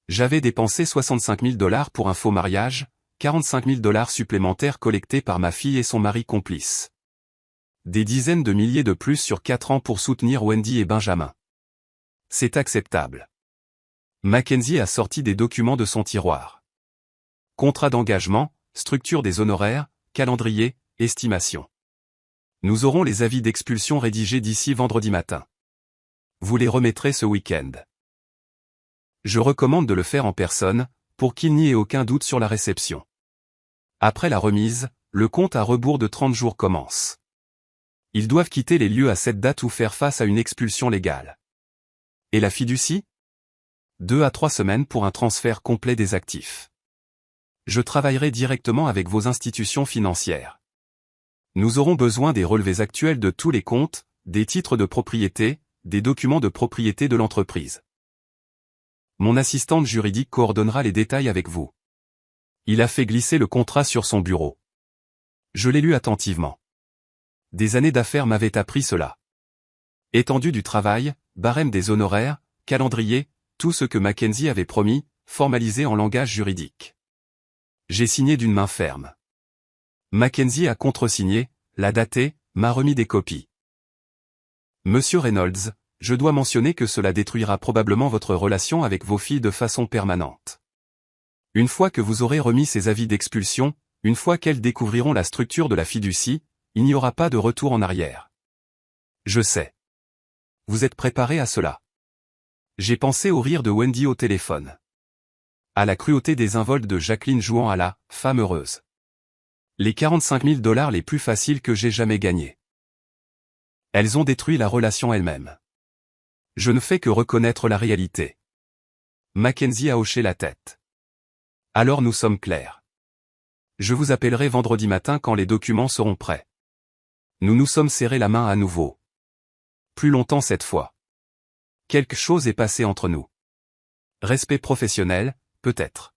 J'avais dépensé $65 000 pour un faux mariage, $45 000 supplémentaires collectés par ma fille et son mari complice. Des dizaines de milliers de plus sur 4 ans pour soutenir Wendy et Benjamin. C'est acceptable. Mackenzie a sorti des documents de son tiroir. Contrat d'engagement, structure des honoraires, calendrier, estimation. Nous aurons les avis d'expulsion rédigés d'ici vendredi matin. Vous les remettrez ce week-end. Je recommande de le faire en personne, pour qu'il n'y ait aucun doute sur la réception. Après la remise, le compte à rebours de 30 jours commence. Ils doivent quitter les lieux à cette date ou faire face à une expulsion légale. Et la fiducie? 2 à 3 semaines pour un transfert complet des actifs. Je travaillerai directement avec vos institutions financières. Nous aurons besoin des relevés actuels de tous les comptes, des titres de propriété, des documents de propriété de l'entreprise. Mon assistante juridique coordonnera les détails avec vous. Il a fait glisser le contrat sur son bureau. Je l'ai lu attentivement. Des années d'affaires m'avaient appris cela. Étendue du travail, barème des honoraires, calendrier, tout ce que Mackenzie avait promis, formalisé en langage juridique. J'ai signé d'une main ferme. Mackenzie a contresigné, l'a daté, m'a remis des copies. Monsieur Reynolds, je dois mentionner que cela détruira probablement votre relation avec vos filles de façon permanente. Une fois que vous aurez remis ces avis d'expulsion, une fois qu'elles découvriront la structure de la fiducie, il n'y aura pas de retour en arrière. Je sais. Vous êtes préparé à cela. J'ai pensé au rire de Wendy au téléphone. À la cruauté des involtes de Jacqueline jouant à la femme heureuse. Les $45 000 les plus faciles que j'ai jamais gagnés. Elles ont détruit la relation elle-même. Je ne fais que reconnaître la réalité. Mackenzie a hoché la tête. Alors nous sommes clairs. Je vous appellerai vendredi matin quand les documents seront prêts. Nous nous sommes serrés la main à nouveau. Plus longtemps cette fois. Quelque chose est passé entre nous. Respect professionnel, peut-être.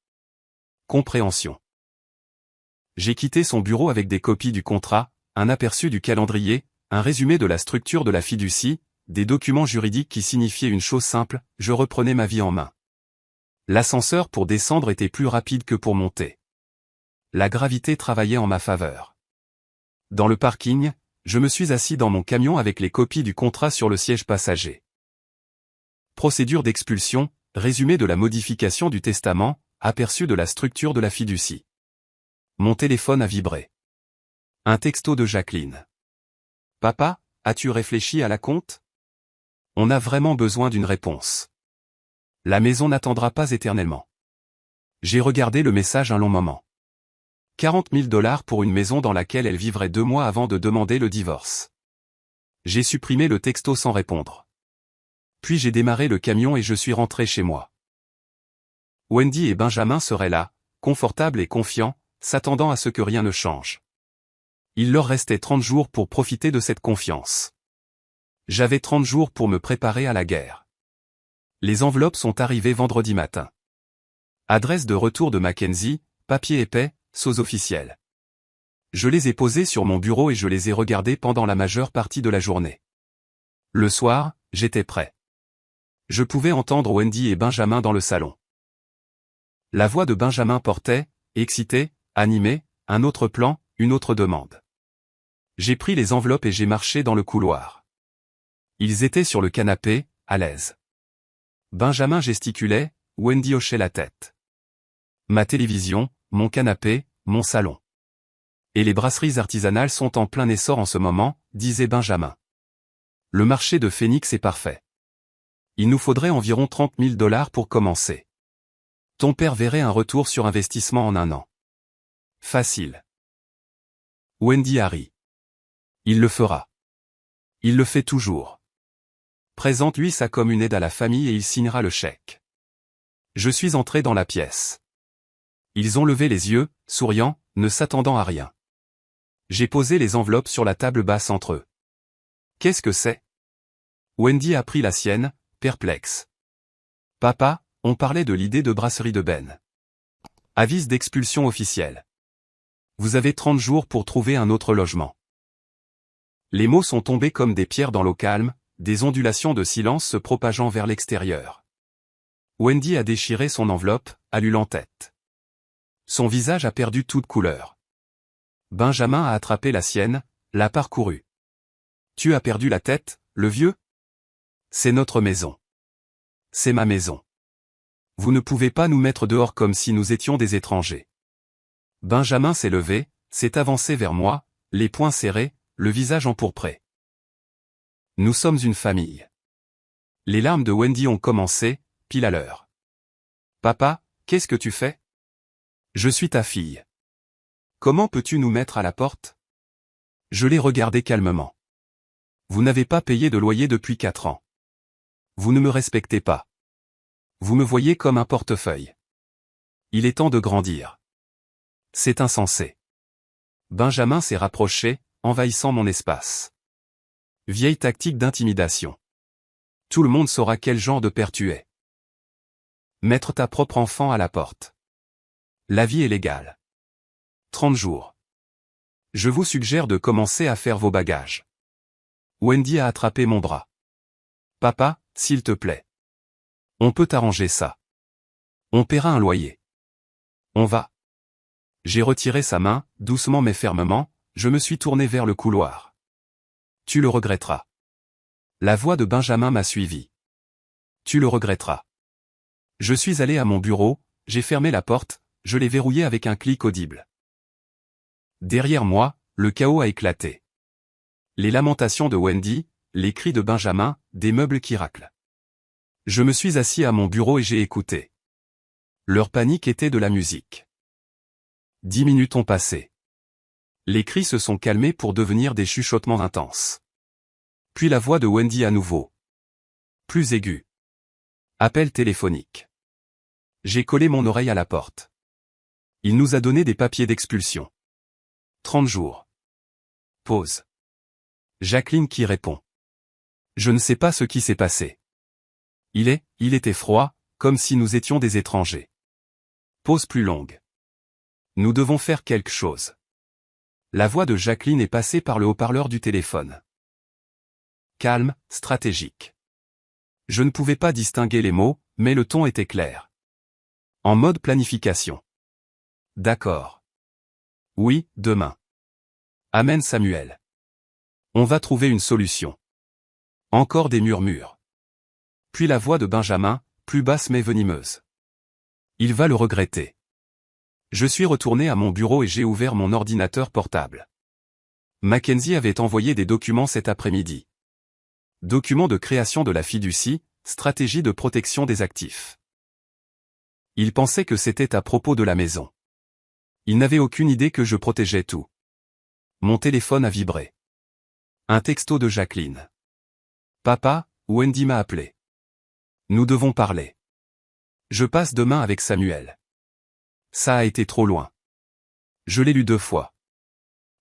Compréhension. J'ai quitté son bureau avec des copies du contrat, un aperçu du calendrier, un résumé de la structure de la fiducie, des documents juridiques qui signifiaient une chose simple, je reprenais ma vie en main. L'ascenseur pour descendre était plus rapide que pour monter. La gravité travaillait en ma faveur. Dans le parking, je me suis assis dans mon camion avec les copies du contrat sur le siège passager. Procédure d'expulsion, résumé de la modification du testament, aperçu de la structure de la fiducie. Mon téléphone a vibré. Un texto de Jacqueline. Papa, as-tu réfléchi à la compte? On a vraiment besoin d'une réponse. La maison n'attendra pas éternellement. J'ai regardé le message un long moment. 40 000 $ pour une maison dans laquelle elle vivrait 2 mois avant de demander le divorce. J'ai supprimé le texto sans répondre. Puis j'ai démarré le camion et je suis rentré chez moi. Wendy et Benjamin seraient là, confortables et confiants, s'attendant à ce que rien ne change. Il leur restait 30 jours pour profiter de cette confiance. J'avais 30 jours pour me préparer à la guerre. Les enveloppes sont arrivées vendredi matin. Adresse de retour de Mackenzie, papier épais, sceaux officiels. Je les ai posées sur mon bureau et je les ai regardées pendant la majeure partie de la journée. Le soir, j'étais prêt. Je pouvais entendre Wendy et Benjamin dans le salon. La voix de Benjamin portait, excité, animé, un autre plan, une autre demande. J'ai pris les enveloppes et j'ai marché dans le couloir. Ils étaient sur le canapé, à l'aise. Benjamin gesticulait, Wendy hochait la tête. Ma télévision, mon canapé, mon salon. Et les brasseries artisanales sont en plein essor en ce moment, disait Benjamin. Le marché de Phoenix est parfait. Il nous faudrait environ 30 000 $ pour commencer. Ton père verrait un retour sur investissement en 1 an. Facile. Wendy a ri. Il le fera. Il le fait toujours. Présente-lui ça comme une aide à la famille et il signera le chèque. Je suis entré dans la pièce. Ils ont levé les yeux, souriant, ne s'attendant à rien. J'ai posé les enveloppes sur la table basse entre eux. Qu'est-ce que c'est? Wendy a pris la sienne, perplexe. Papa, on parlait de l'idée de brasserie de Ben. Avis d'expulsion officielle. Vous avez 30 jours pour trouver un autre logement. Les mots sont tombés comme des pierres dans l'eau calme, des ondulations de silence se propageant vers l'extérieur. Wendy a déchiré son enveloppe, a lu l'en-tête. Son visage a perdu toute couleur. Benjamin a attrapé la sienne, l'a parcourue. Tu as perdu la tête, le vieux? C'est notre maison. C'est ma maison. Vous ne pouvez pas nous mettre dehors comme si nous étions des étrangers. Benjamin s'est levé, s'est avancé vers moi, les poings serrés, le visage empourpré. Nous sommes une famille. Les larmes de Wendy ont commencé, pile à l'heure. Papa, qu'est-ce que tu fais? Je suis ta fille. Comment peux-tu nous mettre à la porte? Je l'ai regardé calmement. Vous n'avez pas payé de loyer depuis 4 ans. Vous ne me respectez pas. Vous me voyez comme un portefeuille. Il est temps de grandir. C'est insensé. Benjamin s'est rapproché, envahissant mon espace. Vieille tactique d'intimidation. Tout le monde saura quel genre de père tu es. Mettre ta propre enfant à la porte. La vie est légale. 30 jours. Je vous suggère de commencer à faire vos bagages. Wendy a attrapé mon bras. Papa, s'il te plaît. On peut arranger ça. On paiera un loyer. On va. J'ai retiré sa main, doucement mais fermement, je me suis tourné vers le couloir. Tu le regretteras. La voix de Benjamin m'a suivi. Tu le regretteras. Je suis allé à mon bureau, j'ai fermé la porte, je l'ai verrouillée avec un clic audible. Derrière moi, le chaos a éclaté. Les lamentations de Wendy, les cris de Benjamin, des meubles qui raclent. Je me suis assis à mon bureau et j'ai écouté. Leur panique était de la musique. 10 minutes ont passé. Les cris se sont calmés pour devenir des chuchotements intenses. Puis la voix de Wendy à nouveau. Plus aiguë. Appel téléphonique. J'ai collé mon oreille à la porte. Il nous a donné des papiers d'expulsion. 30 jours. Pause. Jacqueline qui répond. Je ne sais pas ce qui s'est passé. Il était froid, comme si nous étions des étrangers. Pause plus longue. Nous devons faire quelque chose. La voix de Jacqueline est passée par le haut-parleur du téléphone. Calme, stratégique. Je ne pouvais pas distinguer les mots, mais le ton était clair. En mode planification. D'accord. Oui, demain. Amen Samuel. On va trouver une solution. Encore des murmures. Puis la voix de Benjamin, plus basse mais venimeuse. Il va le regretter. Je suis retourné à mon bureau et j'ai ouvert mon ordinateur portable. Mackenzie avait envoyé des documents cet après-midi. Documents de création de la fiducie, stratégie de protection des actifs. Il pensait que c'était à propos de la maison. Il n'avait aucune idée que je protégeais tout. Mon téléphone a vibré. Un texto de Jacqueline. Papa, Wendy m'a appelé. Nous devons parler. Je passe demain avec Samuel. Ça a été trop loin. Je l'ai lu 2 fois.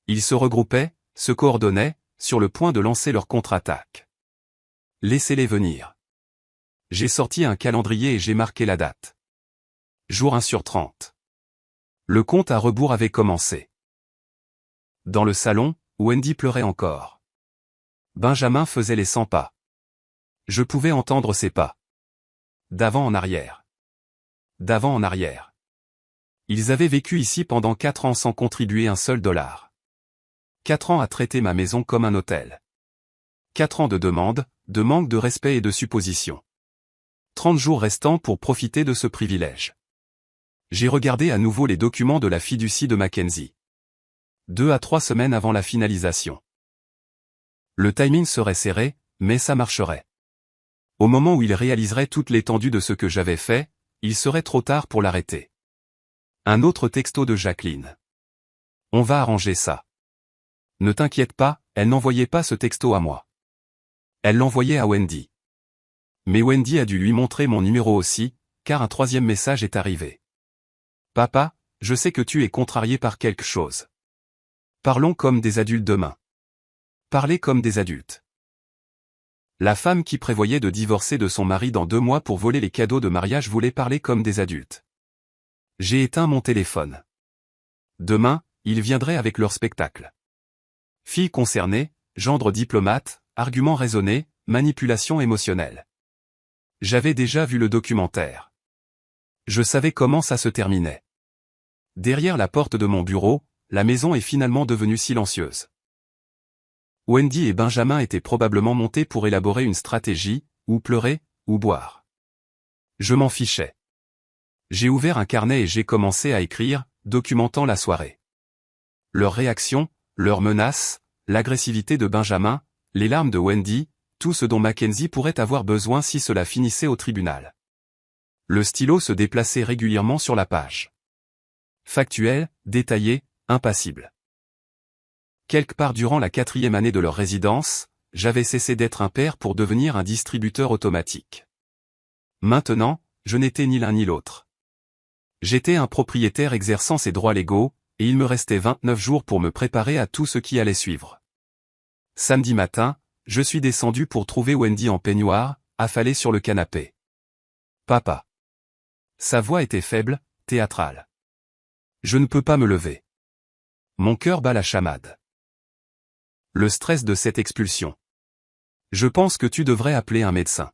Ils se regroupaient, se coordonnaient, sur le point de lancer leur contre-attaque. Laissez-les venir. J'ai sorti un calendrier et j'ai marqué la date. Jour 1 sur 30. Le compte à rebours avait commencé. Dans le salon, Wendy pleurait encore. Benjamin faisait les 100 pas. Je pouvais entendre ses pas. D'avant en arrière. D'avant en arrière. Ils avaient vécu ici pendant 4 ans sans contribuer un seul dollar. 4 ans à traiter ma maison comme un hôtel. 4 ans de demande, de manque de respect et de supposition. 30 jours restants pour profiter de ce privilège. J'ai regardé à nouveau les documents de la fiducie de Mackenzie. 2 à 3 semaines avant la finalisation. Le timing serait serré, mais ça marcherait. Au moment où il réaliserait toute l'étendue de ce que j'avais fait, il serait trop tard pour l'arrêter. Un autre texto de Jacqueline. On va arranger ça. Ne t'inquiète pas, elle n'envoyait pas ce texto à moi. Elle l'envoyait à Wendy. Mais Wendy a dû lui montrer mon numéro aussi, car un 3e message est arrivé. Papa, je sais que tu es contrarié par quelque chose. Parlons comme des adultes demain. Parlez comme des adultes. La femme qui prévoyait de divorcer de son mari dans 2 mois pour voler les cadeaux de mariage voulait parler comme des adultes. J'ai éteint mon téléphone. Demain, ils viendraient avec leur spectacle. Fille concernée, gendre diplomate, arguments raisonnés, manipulation émotionnelle. J'avais déjà vu le documentaire. Je savais comment ça se terminait. Derrière la porte de mon bureau, la maison est finalement devenue silencieuse. Wendy et Benjamin étaient probablement montés pour élaborer une stratégie, ou pleurer, ou boire. Je m'en fichais. J'ai ouvert un carnet et j'ai commencé à écrire, documentant la soirée. Leurs réactions, leurs menaces, l'agressivité de Benjamin, les larmes de Wendy, tout ce dont Mackenzie pourrait avoir besoin si cela finissait au tribunal. Le stylo se déplaçait régulièrement sur la page. Factuel, détaillé, impassible. Quelque part durant la 4e année de leur résidence, j'avais cessé d'être un père pour devenir un distributeur automatique. Maintenant, je n'étais ni l'un ni l'autre. J'étais un propriétaire exerçant ses droits légaux, et il me restait 29 jours pour me préparer à tout ce qui allait suivre. Samedi matin, je suis descendu pour trouver Wendy en peignoir, affalée sur le canapé. Papa. Sa voix était faible, théâtrale. Je ne peux pas me lever. Mon cœur bat la chamade. Le stress de cette expulsion. Je pense que tu devrais appeler un médecin.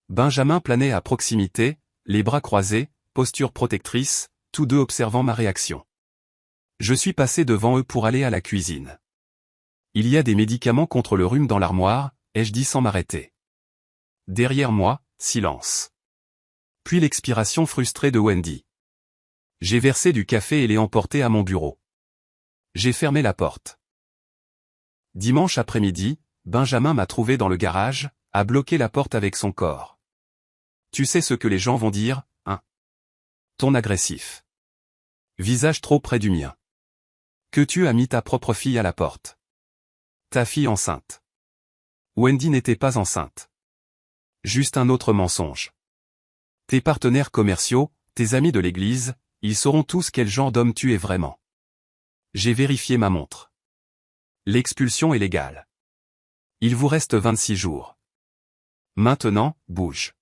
Benjamin planait à proximité, les bras croisés, posture protectrice, tous deux observant ma réaction. Je suis passé devant eux pour aller à la cuisine. Il y a des médicaments contre le rhume dans l'armoire, ai-je dit sans m'arrêter. Derrière moi, silence. Puis l'expiration frustrée de Wendy. J'ai versé du café et l'ai emporté à mon bureau. J'ai fermé la porte. Dimanche après-midi, Benjamin m'a trouvé dans le garage, a bloqué la porte avec son corps. Tu sais ce que les gens vont dire, hein? Ton agressif. Visage trop près du mien. Que tu as mis ta propre fille à la porte. Ta fille enceinte. Wendy n'était pas enceinte. Juste un autre mensonge. Tes partenaires commerciaux, tes amis de l'église, ils sauront tous quel genre d'homme tu es vraiment. J'ai vérifié ma montre. L'expulsion est légale. Il vous reste 26 jours. Maintenant, bouge.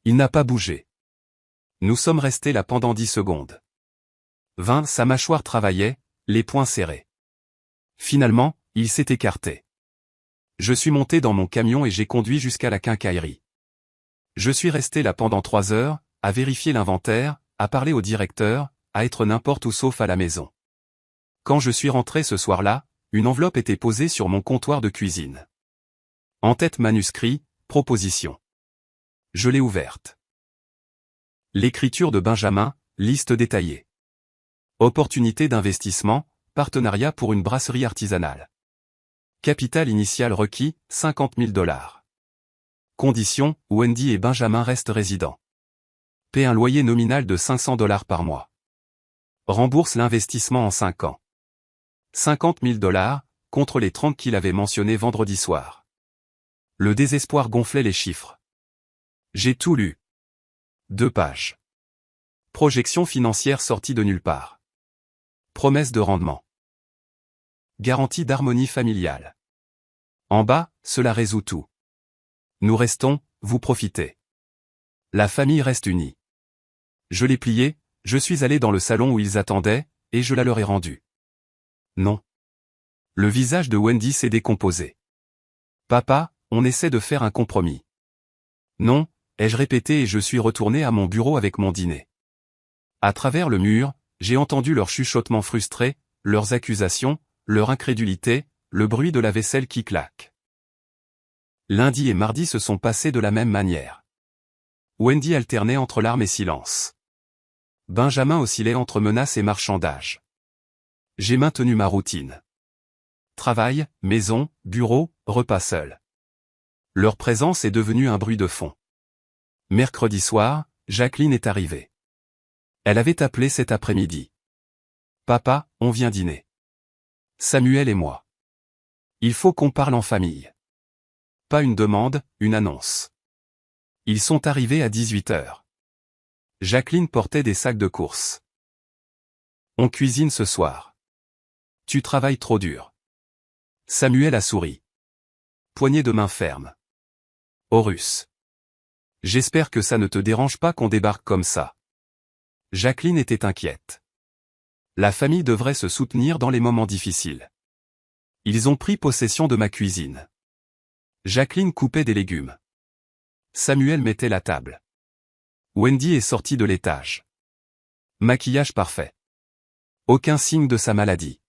Il n'a pas bougé. Nous sommes restés là pendant 10 secondes. 20, sa mâchoire travaillait, les poings serrés. Finalement, il s'est écarté. Je suis monté dans mon camion et j'ai conduit jusqu'à la quincaillerie. Je suis resté là pendant 3 heures, à vérifier l'inventaire, à parler au directeur, à être n'importe où sauf à la maison. Quand je suis rentré ce soir-là, une enveloppe était posée sur mon comptoir de cuisine. En tête manuscrit, proposition. Je l'ai ouverte. L'écriture de Benjamin, liste détaillée. Opportunité d'investissement, partenariat pour une brasserie artisanale. Capital initial requis, 50 000 $. Conditions, Wendy et Benjamin restent résidents. Paie un loyer nominal de 500 $ par mois. Rembourse l'investissement en 5 ans. 50 000 $, contre les 30 qu'il avait mentionnés vendredi soir. Le désespoir gonflait les chiffres. J'ai tout lu. 2 pages. Projection financière sortie de nulle part. Promesse de rendement. Garantie d'harmonie familiale. En bas, cela résout tout. Nous restons, vous profitez. La famille reste unie. Je l'ai plié, je suis allé dans le salon où ils attendaient, et je la leur ai rendue. Non. Le visage de Wendy s'est décomposé. Papa, on essaie de faire un compromis. Non, ai-je répété et je suis retourné à mon bureau avec mon dîner. À travers le mur, j'ai entendu leurs chuchotements frustrés, leurs accusations, leur incrédulité, le bruit de la vaisselle qui claque. Lundi et mardi se sont passés de la même manière. Wendy alternait entre larmes et silence. Benjamin oscillait entre menaces et marchandage. J'ai maintenu ma routine. Travail, maison, bureau, repas seul. Leur présence est devenue un bruit de fond. Mercredi soir, Jacqueline est arrivée. Elle avait appelé cet après-midi. Papa, on vient dîner. Samuel et moi. Il faut qu'on parle en famille. Pas une demande, une annonce. Ils sont arrivés à 18 h. Jacqueline portait des sacs de course. On cuisine ce soir. Tu travailles trop dur. Samuel a souri. Poignée de main ferme. Horus. J'espère que ça ne te dérange pas qu'on débarque comme ça. Jacqueline était inquiète. La famille devrait se soutenir dans les moments difficiles. Ils ont pris possession de ma cuisine. Jacqueline coupait des légumes. Samuel mettait la table. Wendy est sortie de l'étage. Maquillage parfait. Aucun signe de sa maladie.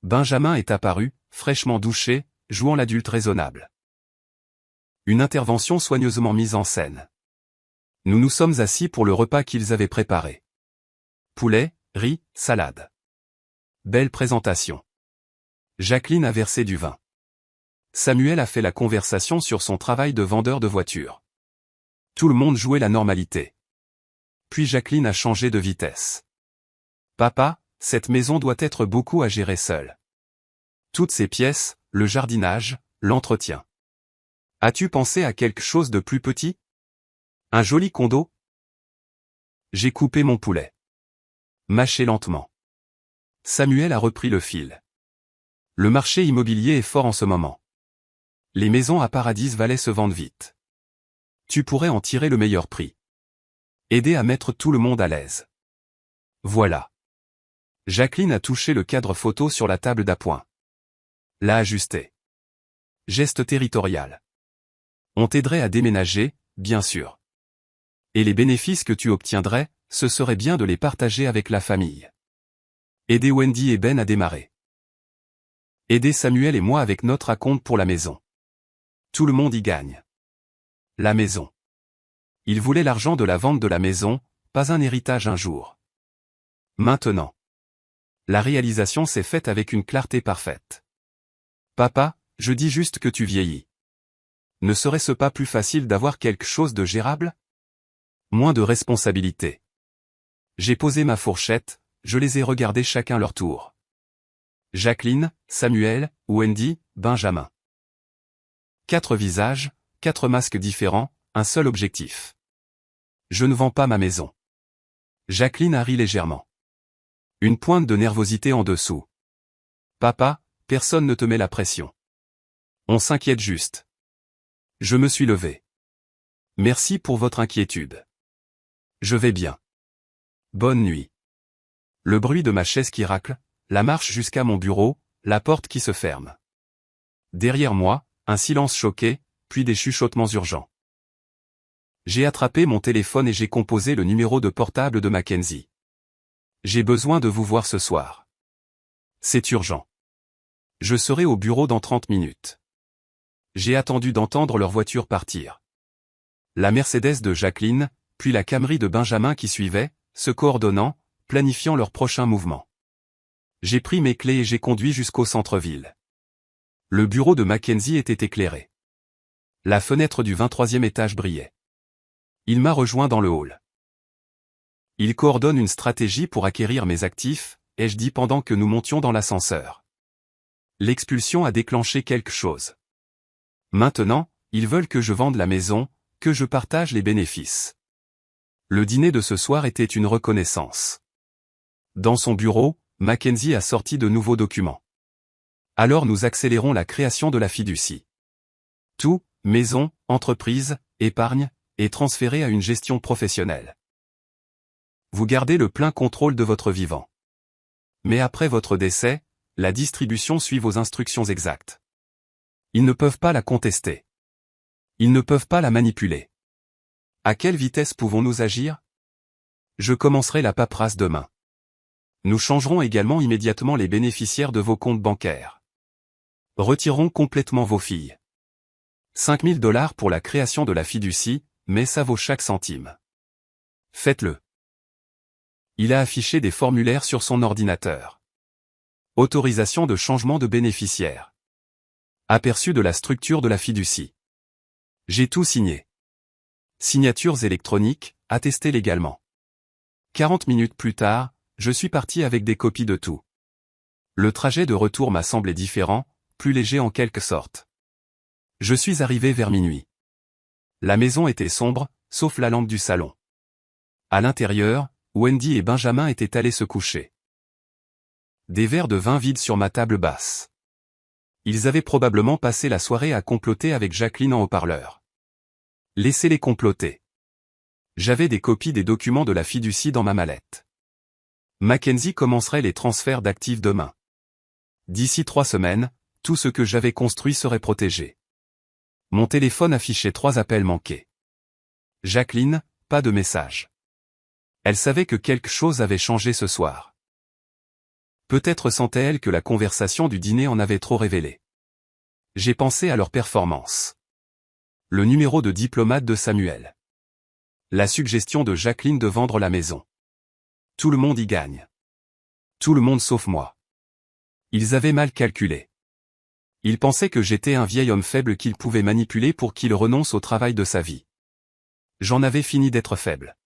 Benjamin est apparu, fraîchement douché, jouant l'adulte raisonnable. Une intervention soigneusement mise en scène. Nous nous sommes assis pour le repas qu'ils avaient préparé. Poulet, riz, salade. Belle présentation. Jacqueline a versé du vin. Samuel a fait la conversation sur son travail de vendeur de voitures. Tout le monde jouait la normalité. Puis Jacqueline a changé de vitesse. Papa, cette maison doit être beaucoup à gérer seule. Toutes ces pièces, le jardinage, l'entretien. As-tu pensé à quelque chose de plus petit? Un joli condo? J'ai coupé mon poulet. Mâché lentement. Samuel a repris le fil. Le marché immobilier est fort en ce moment. Les maisons à Paradis Valley se vendent vite. Tu pourrais en tirer le meilleur prix. Aider à mettre tout le monde à l'aise. Voilà. Jacqueline a touché le cadre photo sur la table d'appoint. L'a ajusté. Geste territorial. On t'aiderait à déménager, bien sûr. Et les bénéfices que tu obtiendrais, ce serait bien de les partager avec la famille. Aider Wendy et Ben à démarrer. Aider Samuel et moi avec notre acompte pour la maison. Tout le monde y gagne. La maison. Il voulait l'argent de la vente de la maison, pas un héritage un jour. Maintenant. La réalisation s'est faite avec une clarté parfaite. Papa, je dis juste que tu vieillis. Ne serait-ce pas plus facile d'avoir quelque chose de gérable? Moins de responsabilité. J'ai posé ma fourchette, je les ai regardés chacun leur tour. Jacqueline, Samuel, Wendy, Benjamin. 4 visages, 4 masques différents, un seul objectif. Je ne vends pas ma maison. Jacqueline a ri légèrement. Une pointe de nervosité en dessous. Papa, personne ne te met la pression. On s'inquiète juste. Je me suis levé. Merci pour votre inquiétude. Je vais bien. Bonne nuit. Le bruit de ma chaise qui racle, la marche jusqu'à mon bureau, la porte qui se ferme. Derrière moi, un silence choqué, puis des chuchotements urgents. J'ai attrapé mon téléphone et j'ai composé le numéro de portable de Mackenzie. J'ai besoin de vous voir ce soir. C'est urgent. Je serai au bureau dans 30 minutes. J'ai attendu d'entendre leur voiture partir. La Mercedes de Jacqueline, puis la Camry de Benjamin qui suivait, se coordonnant, planifiant leur prochain mouvement. J'ai pris mes clés et j'ai conduit jusqu'au centre-ville. Le bureau de Mackenzie était éclairé. La fenêtre du 23e étage brillait. Il m'a rejoint dans le hall. Il coordonne une stratégie pour acquérir mes actifs, ai-je dit pendant que nous montions dans l'ascenseur. L'expulsion a déclenché quelque chose. Maintenant, ils veulent que je vende la maison, que je partage les bénéfices. Le dîner de ce soir était une reconnaissance. Dans son bureau, Mackenzie a sorti de nouveaux documents. Alors nous accélérons la création de la fiducie. Tout, maison, entreprise, épargne, est transféré à une gestion professionnelle. Vous gardez le plein contrôle de votre vivant. Mais après votre décès, la distribution suit vos instructions exactes. Ils ne peuvent pas la contester. Ils ne peuvent pas la manipuler. À quelle vitesse pouvons-nous agir? Je commencerai la paperasse demain. Nous changerons également immédiatement les bénéficiaires de vos comptes bancaires. Retirons complètement vos filles. 5 000 $ pour la création de la fiducie, mais ça vaut chaque centime. Faites-le. Il a affiché des formulaires sur son ordinateur. Autorisation de changement de bénéficiaire. Aperçu de la structure de la fiducie. J'ai tout signé. Signatures électroniques, attestées légalement. 40 minutes plus tard, je suis parti avec des copies de tout. Le trajet de retour m'a semblé différent, plus léger en quelque sorte. Je suis arrivé vers minuit. La maison était sombre, sauf la lampe du salon. À l'intérieur, Wendy et Benjamin étaient allés se coucher. Des verres de vin vides sur ma table basse. Ils avaient probablement passé la soirée à comploter avec Jacqueline en haut-parleur. Laissez-les comploter. J'avais des copies des documents de la fiducie dans ma mallette. Mackenzie commencerait les transferts d'actifs demain. D'ici 3 semaines, tout ce que j'avais construit serait protégé. Mon téléphone affichait 3 appels manqués. Jacqueline, pas de message. Elle savait que quelque chose avait changé ce soir. Peut-être sentait-elle que la conversation du dîner en avait trop révélé. J'ai pensé à leur performance. Le numéro de diplomate de Samuel. La suggestion de Jacqueline de vendre la maison. Tout le monde y gagne. Tout le monde sauf moi. Ils avaient mal calculé. Ils pensaient que j'étais un vieil homme faible qu'ils pouvaient manipuler pour qu'il renonce au travail de sa vie. J'en avais fini d'être faible.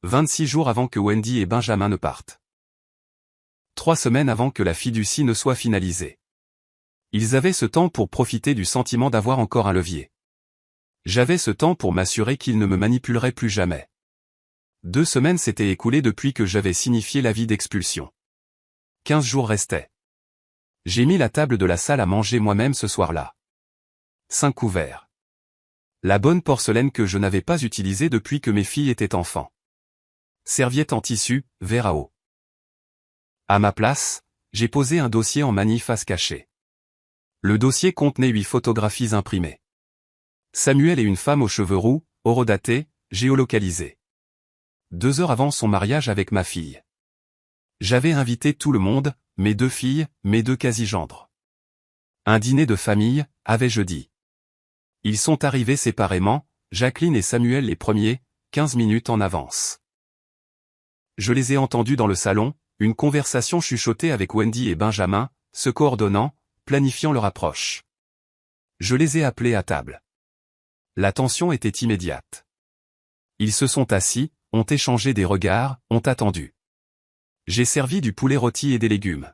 26 jours avant que Wendy et Benjamin ne partent. 3 semaines avant que la fiducie ne soit finalisée. Ils avaient ce temps pour profiter du sentiment d'avoir encore un levier. J'avais ce temps pour m'assurer qu'ils ne me manipuleraient plus jamais. 2 semaines s'étaient écoulées depuis que j'avais signifié l'avis d'expulsion. 15 jours restaient. J'ai mis la table de la salle à manger moi-même ce soir-là. 5 couverts. La bonne porcelaine que je n'avais pas utilisée depuis que mes filles étaient enfants. Serviette en tissu, verre à eau. À ma place, j'ai posé un dossier en manille face cachée. Le dossier contenait 8 photographies imprimées. Samuel et une femme aux cheveux roux, horodatée, géolocalisée. 2 heures avant son mariage avec ma fille. J'avais invité tout le monde, mes 2 filles, mes 2 quasi-gendres. Un dîner de famille, avais-je dit. Ils sont arrivés séparément, Jacqueline et Samuel les premiers, 15 minutes en avance. Je les ai entendus dans le salon, une conversation chuchotée avec Wendy et Benjamin, se coordonnant, planifiant leur approche. Je les ai appelés à table. La tension était immédiate. Ils se sont assis, ont échangé des regards, ont attendu. J'ai servi du poulet rôti et des légumes.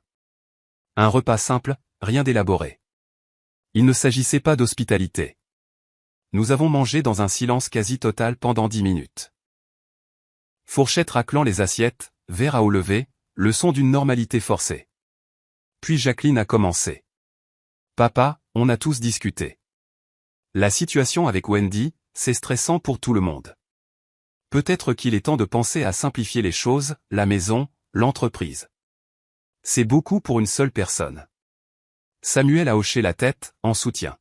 Un repas simple, rien d'élaboré. Il ne s'agissait pas d'hospitalité. Nous avons mangé dans un silence quasi total pendant 10 minutes. Fourchette raclant les assiettes, verre à eau levée, le son d'une normalité forcée. Puis Jacqueline a commencé. Papa, on a tous discuté. La situation avec Wendy, c'est stressant pour tout le monde. Peut-être qu'il est temps de penser à simplifier les choses, la maison, l'entreprise. C'est beaucoup pour une seule personne. Samuel a hoché la tête, en soutien.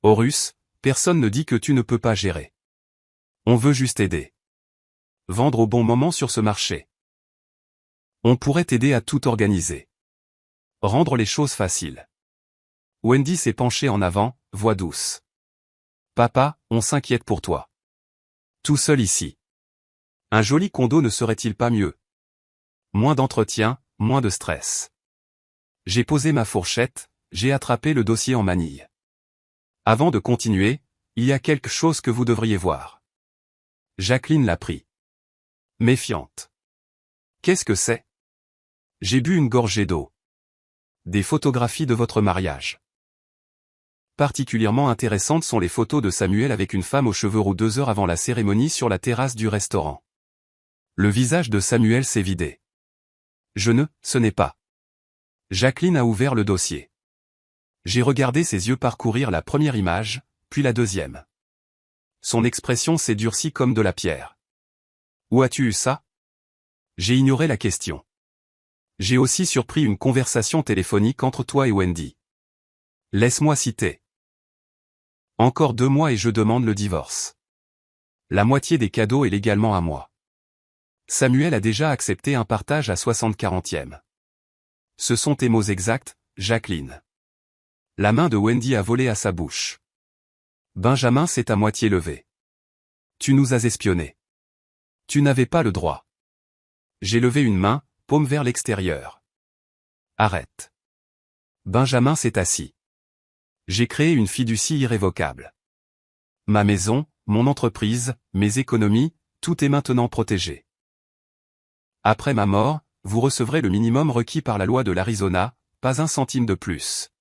Horus, personne ne dit que tu ne peux pas gérer. On veut juste aider. Vendre au bon moment sur ce marché. On pourrait t'aider à tout organiser. Rendre les choses faciles. Wendy s'est penchée en avant, voix douce. Papa, on s'inquiète pour toi. Tout seul ici. Un joli condo ne serait-il pas mieux? Moins d'entretien, moins de stress. J'ai posé ma fourchette, j'ai attrapé le dossier en manille. Avant de continuer, il y a quelque chose que vous devriez voir. Jacqueline l'a pris. Méfiante. Qu'est-ce que c'est? J'ai bu une gorgée d'eau. Des photographies de votre mariage. Particulièrement intéressantes sont les photos de Samuel avec une femme aux cheveux roux 2 heures avant la cérémonie sur la terrasse du restaurant. Le visage de Samuel s'est vidé. Ce n'est pas. Jacqueline a ouvert le dossier. J'ai regardé ses yeux parcourir la première image, puis la deuxième. Son expression s'est durcie comme de la pierre. Où as-tu eu ça? J'ai ignoré la question. J'ai aussi surpris une conversation téléphonique entre toi et Wendy. Laisse-moi citer. Encore 2 mois et je demande le divorce. La moitié des cadeaux est légalement à moi. Samuel a déjà accepté un partage à 60/40. Ce sont tes mots exacts, Jacqueline. La main de Wendy a volé à sa bouche. Benjamin s'est à moitié levé. Tu nous as espionnés. Tu n'avais pas le droit. J'ai levé une main, paume vers l'extérieur. Arrête. Benjamin s'est assis. J'ai créé une fiducie irrévocable. Ma maison, mon entreprise, mes économies, tout est maintenant protégé. Après ma mort, vous recevrez le minimum requis par la loi de l'Arizona, pas un centime de plus.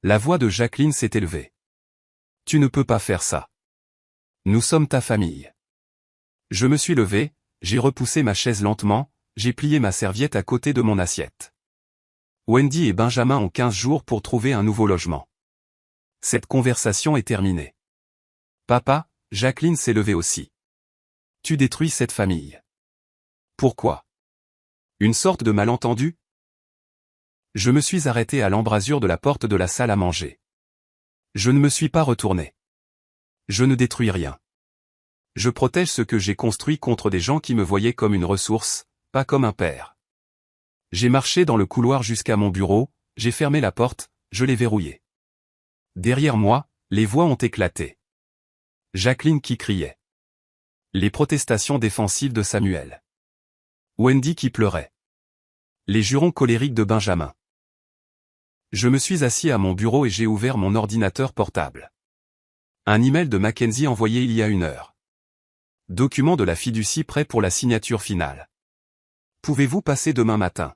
La voix de Jacqueline s'est élevée. Tu ne peux pas faire ça. Nous sommes ta famille. Je me suis levé, j'ai repoussé ma chaise lentement, j'ai plié ma serviette à côté de mon assiette. Wendy et Benjamin ont 15 jours pour trouver un nouveau logement. Cette conversation est terminée. Papa, Jacqueline s'est levée aussi. Tu détruis cette famille. Pourquoi? Une sorte de malentendu? Je me suis arrêté à l'embrasure de la porte de la salle à manger. Je ne me suis pas retourné. Je ne détruis rien. Je protège ce que j'ai construit contre des gens qui me voyaient comme une ressource, pas comme un père. J'ai marché dans le couloir jusqu'à mon bureau, j'ai fermé la porte, je l'ai verrouillée. Derrière moi, les voix ont éclaté. Jacqueline qui criait. Les protestations défensives de Samuel. Wendy qui pleurait. Les jurons colériques de Benjamin. Je me suis assis à mon bureau et j'ai ouvert mon ordinateur portable. Un email de Mackenzie envoyé il y a 1 heure. Document de la fiducie prêt pour la signature finale. Pouvez-vous passer demain matin?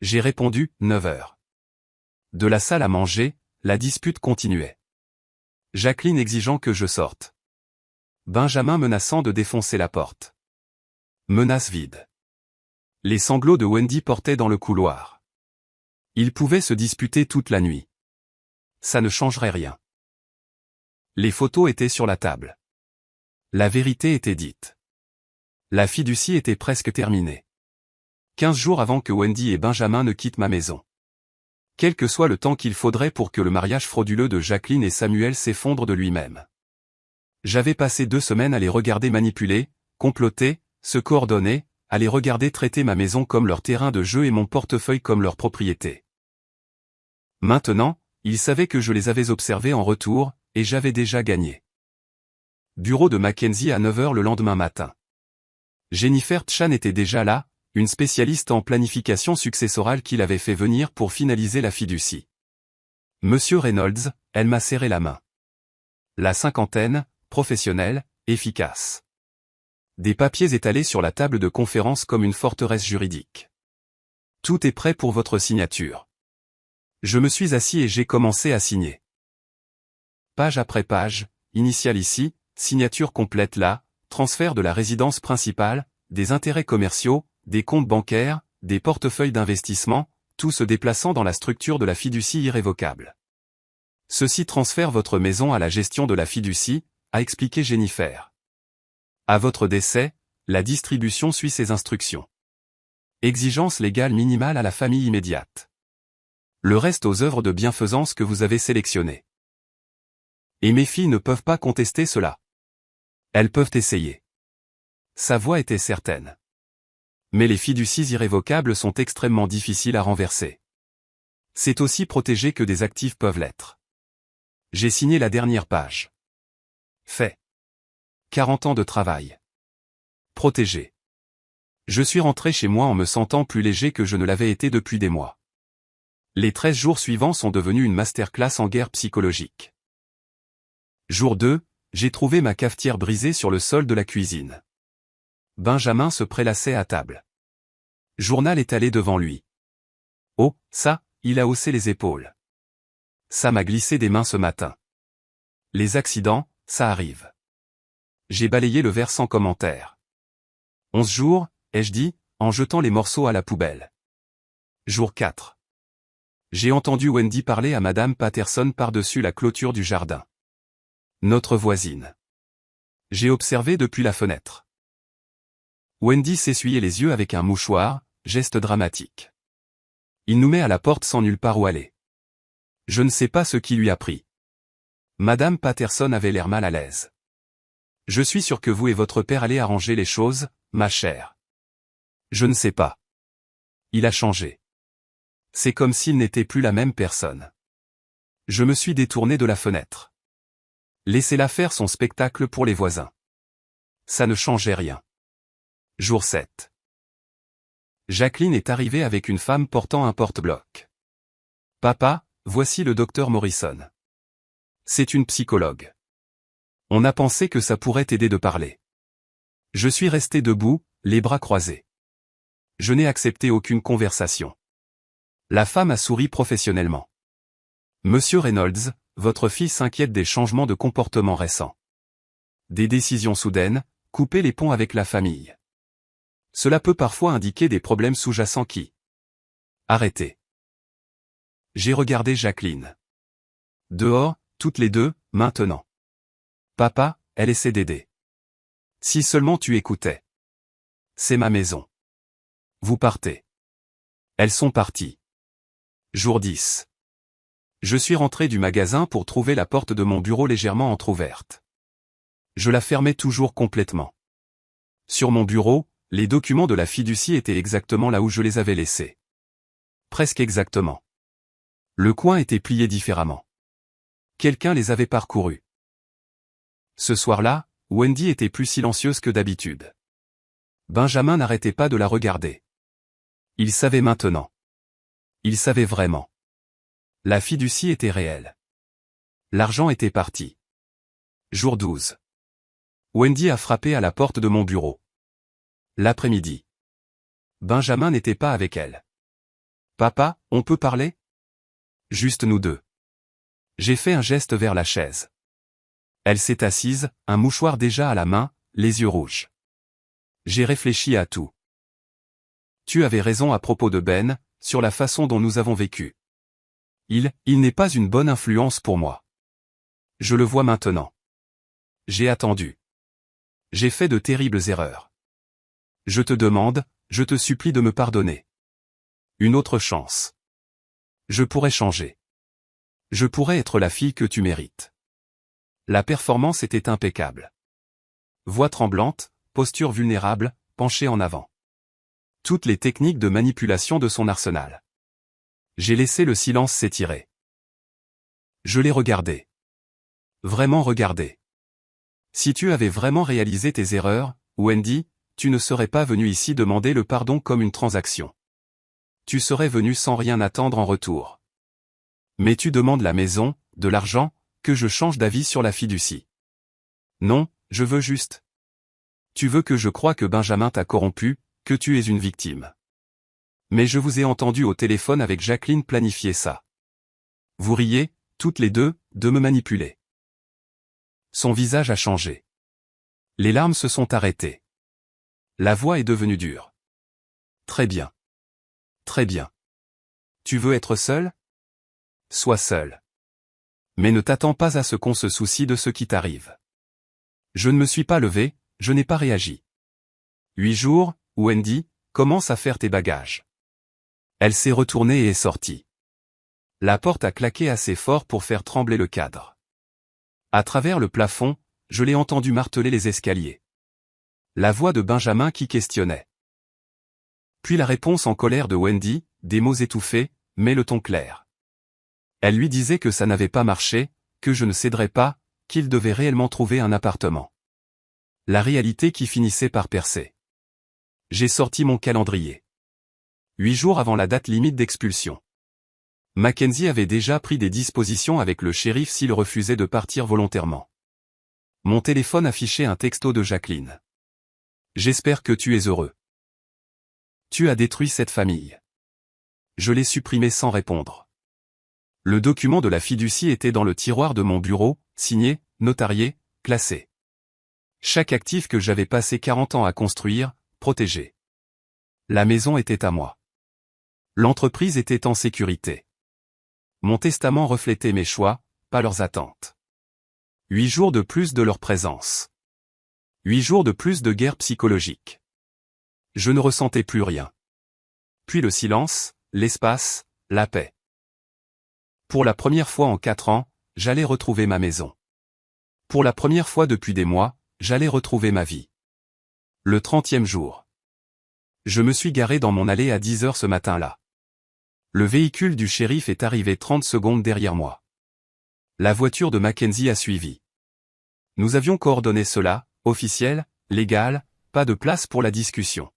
J'ai répondu, 9 heures. De la salle à manger, la dispute continuait. Jacqueline exigeant que je sorte. Benjamin menaçant de défoncer la porte. Menace vide. Les sanglots de Wendy portaient dans le couloir. Ils pouvaient se disputer toute la nuit. Ça ne changerait rien. Les photos étaient sur la table. La vérité était dite. La fiducie était presque terminée. 15 jours avant que Wendy et Benjamin ne quittent ma maison. Quel que soit le temps qu'il faudrait pour que le mariage frauduleux de Jacqueline et Samuel s'effondre de lui-même. J'avais passé 2 semaines à les regarder manipuler, comploter, se coordonner, à les regarder traiter ma maison comme leur terrain de jeu et mon portefeuille comme leur propriété. Maintenant, ils savaient que je les avais observés en retour, et j'avais déjà gagné. Bureau de Mackenzie à 9 heures le lendemain matin. Jennifer Chan était déjà là, une spécialiste en planification successorale qu'il avait fait venir pour finaliser la fiducie. Monsieur Reynolds, elle m'a serré la main. La cinquantaine, professionnelle, efficace. Des papiers étalés sur la table de conférence comme une forteresse juridique. Tout est prêt pour votre signature. Je me suis assis et j'ai commencé à signer. Page après page, initiale ici, signature complète là, transfert de la résidence principale, des intérêts commerciaux, des comptes bancaires, des portefeuilles d'investissement, tout se déplaçant dans la structure de la fiducie irrévocable. Ceci transfère votre maison à la gestion de la fiducie, a expliqué Jennifer. À votre décès, la distribution suit ses instructions. Exigence légale minimale à la famille immédiate. Le reste aux œuvres de bienfaisance que vous avez sélectionnées. Et mes filles ne peuvent pas contester cela. Elles peuvent essayer. Sa voix était certaine. Mais les fiducies irrévocables sont extrêmement difficiles à renverser. C'est aussi protégé que des actifs peuvent l'être. J'ai signé la dernière page. Fait. 40 ans de travail. Protégé. Je suis rentré chez moi en me sentant plus léger que je ne l'avais été depuis des mois. Les 13 jours suivants sont devenus une masterclass en guerre psychologique. Jour 2, j'ai trouvé ma cafetière brisée sur le sol de la cuisine. Benjamin se prélassait à table. Journal étalé devant lui. Oh, ça, il a haussé les épaules. Ça m'a glissé des mains ce matin. Les accidents, ça arrive. J'ai balayé le verre sans commentaire. 11 jours, ai-je dit, en jetant les morceaux à la poubelle. Jour 4. J'ai entendu Wendy parler à Madame Patterson par-dessus la clôture du jardin. Notre voisine. J'ai observé depuis la fenêtre. Wendy s'essuyait les yeux avec un mouchoir, geste dramatique. Il nous met à la porte sans nulle part où aller. Je ne sais pas ce qui lui a pris. Madame Patterson avait l'air mal à l'aise. Je suis sûr que vous et votre père allez arranger les choses, ma chère. Je ne sais pas. Il a changé. C'est comme s'il n'était plus la même personne. Je me suis détourné de la fenêtre. Laissez-la faire son spectacle pour les voisins. Ça ne changeait rien. Jour 7. Jacqueline est arrivée avec une femme portant un porte-bloc. Papa, voici le docteur Morrison. C'est une psychologue. On a pensé que ça pourrait t'aider de parler. Je suis resté debout, les bras croisés. Je n'ai accepté aucune conversation. La femme a souri professionnellement. Monsieur Reynolds, votre fille s'inquiète des changements de comportement récents. Des décisions soudaines, couper les ponts avec la famille. Cela peut parfois indiquer des problèmes sous-jacents qui... Arrêtez. J'ai regardé Jacqueline. Dehors, toutes les deux, maintenant. Papa, elle essaie d'aider. Si seulement tu écoutais. C'est ma maison. Vous partez. Elles sont parties. Jour 10. Je suis rentré du magasin pour trouver la porte de mon bureau légèrement entr'ouverte. Je la fermais toujours complètement. Sur mon bureau, les documents de la fiducie étaient exactement là où je les avais laissés. Presque exactement. Le coin était plié différemment. Quelqu'un les avait parcourus. Ce soir-là, Wendy était plus silencieuse que d'habitude. Benjamin n'arrêtait pas de la regarder. Il savait maintenant. Il savait vraiment. La fiducie était réelle. L'argent était parti. Jour 12. Wendy a frappé à la porte de mon bureau. L'après-midi. Benjamin n'était pas avec elle. Papa, on peut parler? Juste nous deux. J'ai fait un geste vers la chaise. Elle s'est assise, un mouchoir déjà à la main, les yeux rouges. J'ai réfléchi à tout. Tu avais raison à propos de Ben, sur la façon dont nous avons vécu. Il n'est pas une bonne influence pour moi. Je le vois maintenant. J'ai attendu. J'ai fait de terribles erreurs. Je te demande, je te supplie de me pardonner. Une autre chance. Je pourrais changer. Je pourrais être la fille que tu mérites. La performance était impeccable. Voix tremblante, posture vulnérable, penchée en avant. Toutes les techniques de manipulation de son arsenal. J'ai laissé le silence s'étirer. Je l'ai regardé. Vraiment regardé. Si tu avais vraiment réalisé tes erreurs, Wendy, tu ne serais pas venu ici demander le pardon comme une transaction. Tu serais venu sans rien attendre en retour. Mais tu demandes la maison, de l'argent, que je change d'avis sur la fiducie. Non, je veux juste. Tu veux que je croie que Benjamin t'a corrompu, que tu es une victime. Mais je vous ai entendu au téléphone avec Jacqueline planifier ça. Vous riez, toutes les deux, de me manipuler. Son visage a changé. Les larmes se sont arrêtées. La voix est devenue dure. Très bien. Très bien. Tu veux être seul? Sois seul. Mais ne t'attends pas à ce qu'on se soucie de ce qui t'arrive. Je ne me suis pas levé, je n'ai pas réagi. 8 jours, Wendy, commence à faire tes bagages. Elle s'est retournée et est sortie. La porte a claqué assez fort pour faire trembler le cadre. À travers le plafond, je l'ai entendu marteler les escaliers. La voix de Benjamin qui questionnait. Puis la réponse en colère de Wendy, des mots étouffés, mais le ton clair. Elle lui disait que ça n'avait pas marché, que je ne céderais pas, qu'il devait réellement trouver un appartement. La réalité qui finissait par percer. J'ai sorti mon calendrier. 8 jours avant la date limite d'expulsion. Mackenzie avait déjà pris des dispositions avec le shérif s'il refusait de partir volontairement. Mon téléphone affichait un texto de Jacqueline. J'espère que tu es heureux. Tu as détruit cette famille. Je l'ai supprimé sans répondre. Le document de la fiducie était dans le tiroir de mon bureau, signé, notarié, classé. Chaque actif que j'avais passé 40 ans à construire, protégé. La maison était à moi. L'entreprise était en sécurité. Mon testament reflétait mes choix, pas leurs attentes. 8 jours de plus de leur présence. 8 jours de plus de guerre psychologique. Je ne ressentais plus rien. Puis le silence, l'espace, la paix. Pour la première fois en 4 ans, j'allais retrouver ma maison. Pour la première fois depuis des mois, j'allais retrouver ma vie. Le 30e jour. Je me suis garé dans mon allée à 10 heures ce matin-là. Le véhicule du shérif est arrivé 30 secondes derrière moi. La voiture de Mackenzie a suivi. Nous avions coordonné cela, officiel, légal, pas de place pour la discussion.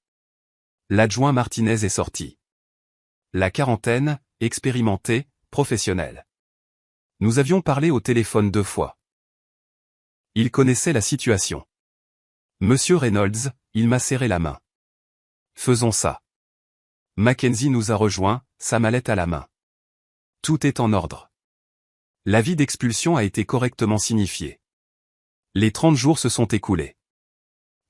L'adjoint Martinez est sorti. La quarantaine, expérimenté, professionnel. Nous avions parlé au téléphone 2 fois. Il connaissait la situation. Monsieur Reynolds, il m'a serré la main. Faisons ça. Mackenzie nous a rejoints, sa mallette à la main. Tout est en ordre. L'avis d'expulsion a été correctement signifié. Les 30 jours se sont écoulés.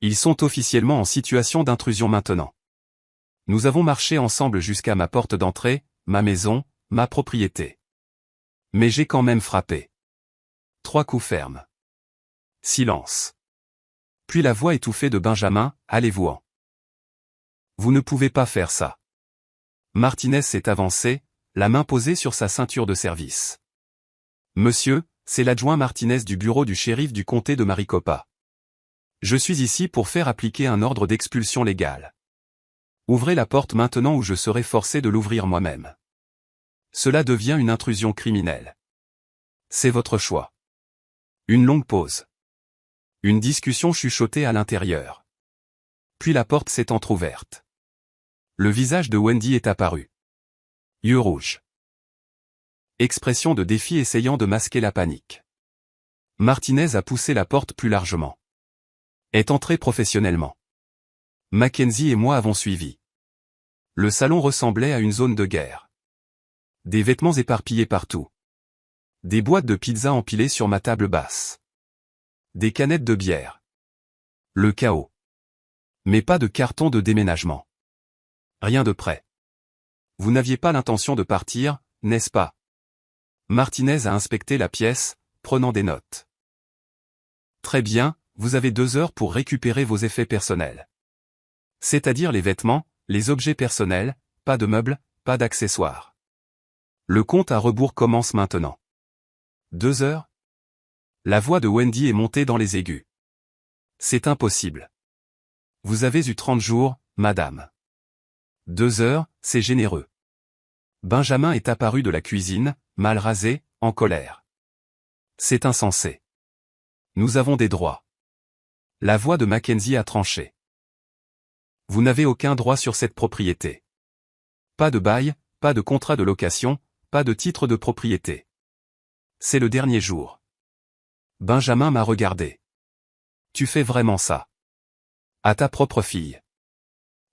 Ils sont officiellement en situation d'intrusion maintenant. Nous avons marché ensemble jusqu'à ma porte d'entrée, ma maison, ma propriété. Mais j'ai quand même frappé. 3 coups fermes. Silence. Puis la voix étouffée de Benjamin, allez-vous-en. Vous ne pouvez pas faire ça. Martinez s'est avancé, la main posée sur sa ceinture de service. Monsieur, c'est l'adjoint Martinez du bureau du shérif du comté de Maricopa. Je suis ici pour faire appliquer un ordre d'expulsion légale. Ouvrez la porte maintenant ou je serai forcé de l'ouvrir moi-même. Cela devient une intrusion criminelle. C'est votre choix. Une longue pause. Une discussion chuchotée à l'intérieur. Puis la porte s'est entr'ouverte. Le visage de Wendy est apparu. Yeux rouges. Expression de défi essayant de masquer la panique. Martinez a poussé la porte plus largement. Est entré professionnellement. Mackenzie et moi avons suivi. Le salon ressemblait à une zone de guerre. Des vêtements éparpillés partout. Des boîtes de pizza empilées sur ma table basse. Des canettes de bière. Le chaos. Mais pas de carton de déménagement. Rien de prêt. Vous n'aviez pas l'intention de partir, n'est-ce pas? Martinez a inspecté la pièce, prenant des notes. Très bien, vous avez 2 heures pour récupérer vos effets personnels. C'est-à-dire les vêtements, les objets personnels, pas de meubles, pas d'accessoires. Le compte à rebours commence maintenant. 2 heures? La voix de Wendy est montée dans les aigus. C'est impossible. Vous avez eu 30 jours, madame. 2 heures, c'est généreux. Benjamin est apparu de la cuisine, mal rasé, en colère. C'est insensé. Nous avons des droits. La voix de Mackenzie a tranché. Vous n'avez aucun droit sur cette propriété. Pas de bail, pas de contrat de location, pas de titre de propriété. C'est le dernier jour. Benjamin m'a regardé. Tu fais vraiment ça? À ta propre fille.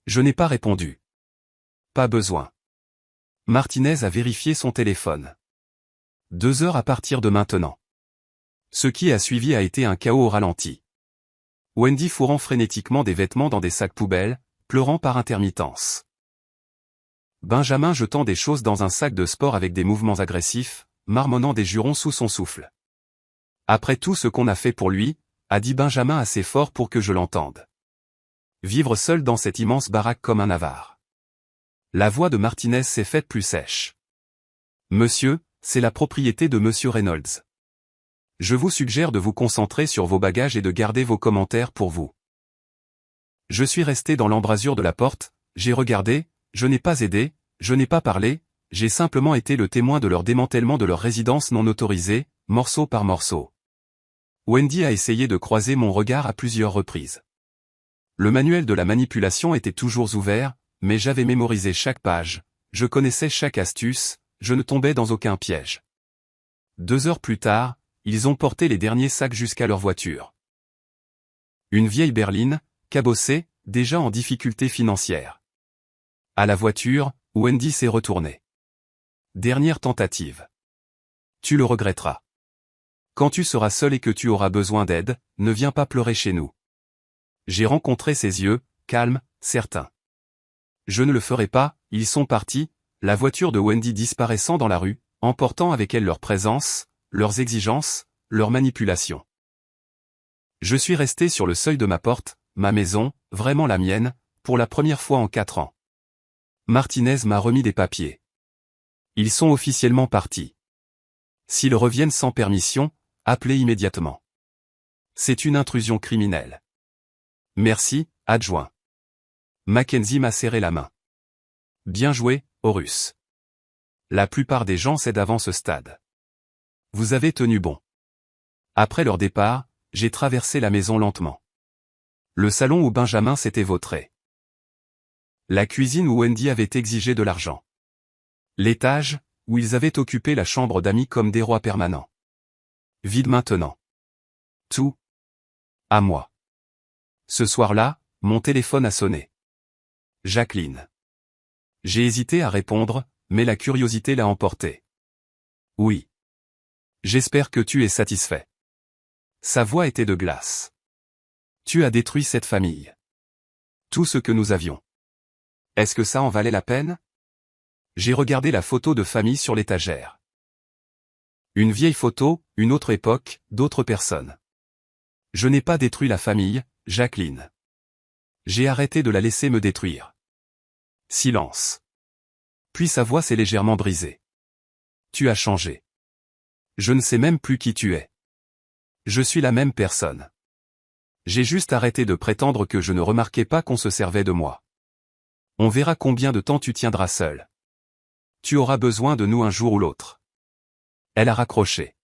Je n'ai pas répondu. Pas besoin. Martinez a vérifié son téléphone. 2 heures à partir de maintenant. Ce qui a suivi a été un chaos au ralenti. Wendy fourrant frénétiquement des vêtements dans des sacs poubelles, pleurant par intermittence. Benjamin jetant des choses dans un sac de sport avec des mouvements agressifs, marmonnant des jurons sous son souffle. Après tout ce qu'on a fait pour lui, a dit Benjamin assez fort pour que je l'entende. Vivre seul dans cette immense baraque comme un avare. La voix de Martinez s'est faite plus sèche. Monsieur, c'est la propriété de Monsieur Reynolds. Je vous suggère de vous concentrer sur vos bagages et de garder vos commentaires pour vous. Je suis resté dans l'embrasure de la porte, j'ai regardé, je n'ai pas aidé, je n'ai pas parlé, j'ai simplement été le témoin de leur démantèlement de leur résidence non autorisée, morceau par morceau. Wendy a essayé de croiser mon regard à plusieurs reprises. Le manuel de la manipulation était toujours ouvert, mais j'avais mémorisé chaque page, je connaissais chaque astuce, je ne tombais dans aucun piège. 2 heures plus tard, ils ont porté les derniers sacs jusqu'à leur voiture. Une vieille berline, cabossée, déjà en difficulté financière. À la voiture, Wendy s'est retournée. Dernière tentative. Tu le regretteras. Quand tu seras seul et que tu auras besoin d'aide, ne viens pas pleurer chez nous. J'ai rencontré ses yeux, calmes, certains. Je ne le ferai pas, ils sont partis, la voiture de Wendy disparaissant dans la rue, emportant avec elle leur présence, leurs exigences, leurs manipulations. Je suis resté sur le seuil de ma porte, ma maison, vraiment la mienne, pour la première fois en 4 ans. Martinez m'a remis des papiers. Ils sont officiellement partis. S'ils reviennent sans permission, appelez immédiatement. C'est une intrusion criminelle. Merci, adjoint. Mackenzie m'a serré la main. Bien joué, Horus. La plupart des gens cèdent avant ce stade. Vous avez tenu bon. Après leur départ, j'ai traversé la maison lentement. Le salon où Benjamin s'était vautré. La cuisine où Wendy avait exigé de l'argent. L'étage, où ils avaient occupé la chambre d'amis comme des rois permanents. Vide maintenant. Tout. À moi. Ce soir-là, mon téléphone a sonné. Jacqueline. J'ai hésité à répondre, mais la curiosité l'a emporté. Oui. J'espère que tu es satisfait. Sa voix était de glace. Tu as détruit cette famille. Tout ce que nous avions. Est-ce que ça en valait la peine? J'ai regardé la photo de famille sur l'étagère. Une vieille photo, une autre époque, d'autres personnes. Je n'ai pas détruit la famille, Jacqueline. J'ai arrêté de la laisser me détruire. Silence. Puis sa voix s'est légèrement brisée. Tu as changé. Je ne sais même plus qui tu es. Je suis la même personne. J'ai juste arrêté de prétendre que je ne remarquais pas qu'on se servait de moi. On verra combien de temps tu tiendras seul. Tu auras besoin de nous un jour ou l'autre. Elle a raccroché.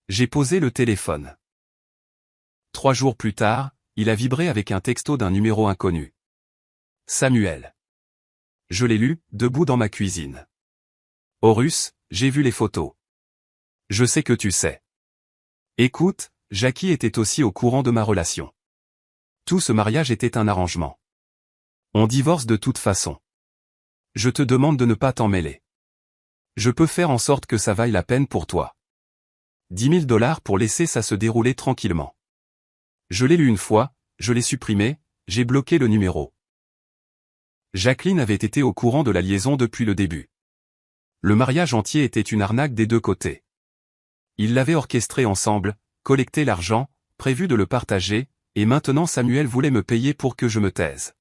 J'ai posé le téléphone. 3 jours plus tard, il a vibré avec un texto d'un numéro inconnu. Samuel. Je l'ai lu, debout dans ma cuisine. Horus, j'ai vu les photos. Je sais que tu sais. Écoute, Jackie était aussi au courant de ma relation. Tout ce mariage était un arrangement. On divorce de toute façon. Je te demande de ne pas t'en mêler. Je peux faire en sorte que ça vaille la peine pour toi. 10 000 $ pour laisser ça se dérouler tranquillement. Je l'ai lu une fois, je l'ai supprimé, j'ai bloqué le numéro. Jacqueline avait été au courant de la liaison depuis le début. Le mariage entier était une arnaque des deux côtés. Ils l'avaient orchestré ensemble, collecté l'argent, prévu de le partager, et maintenant Samuel voulait me payer pour que je me taise.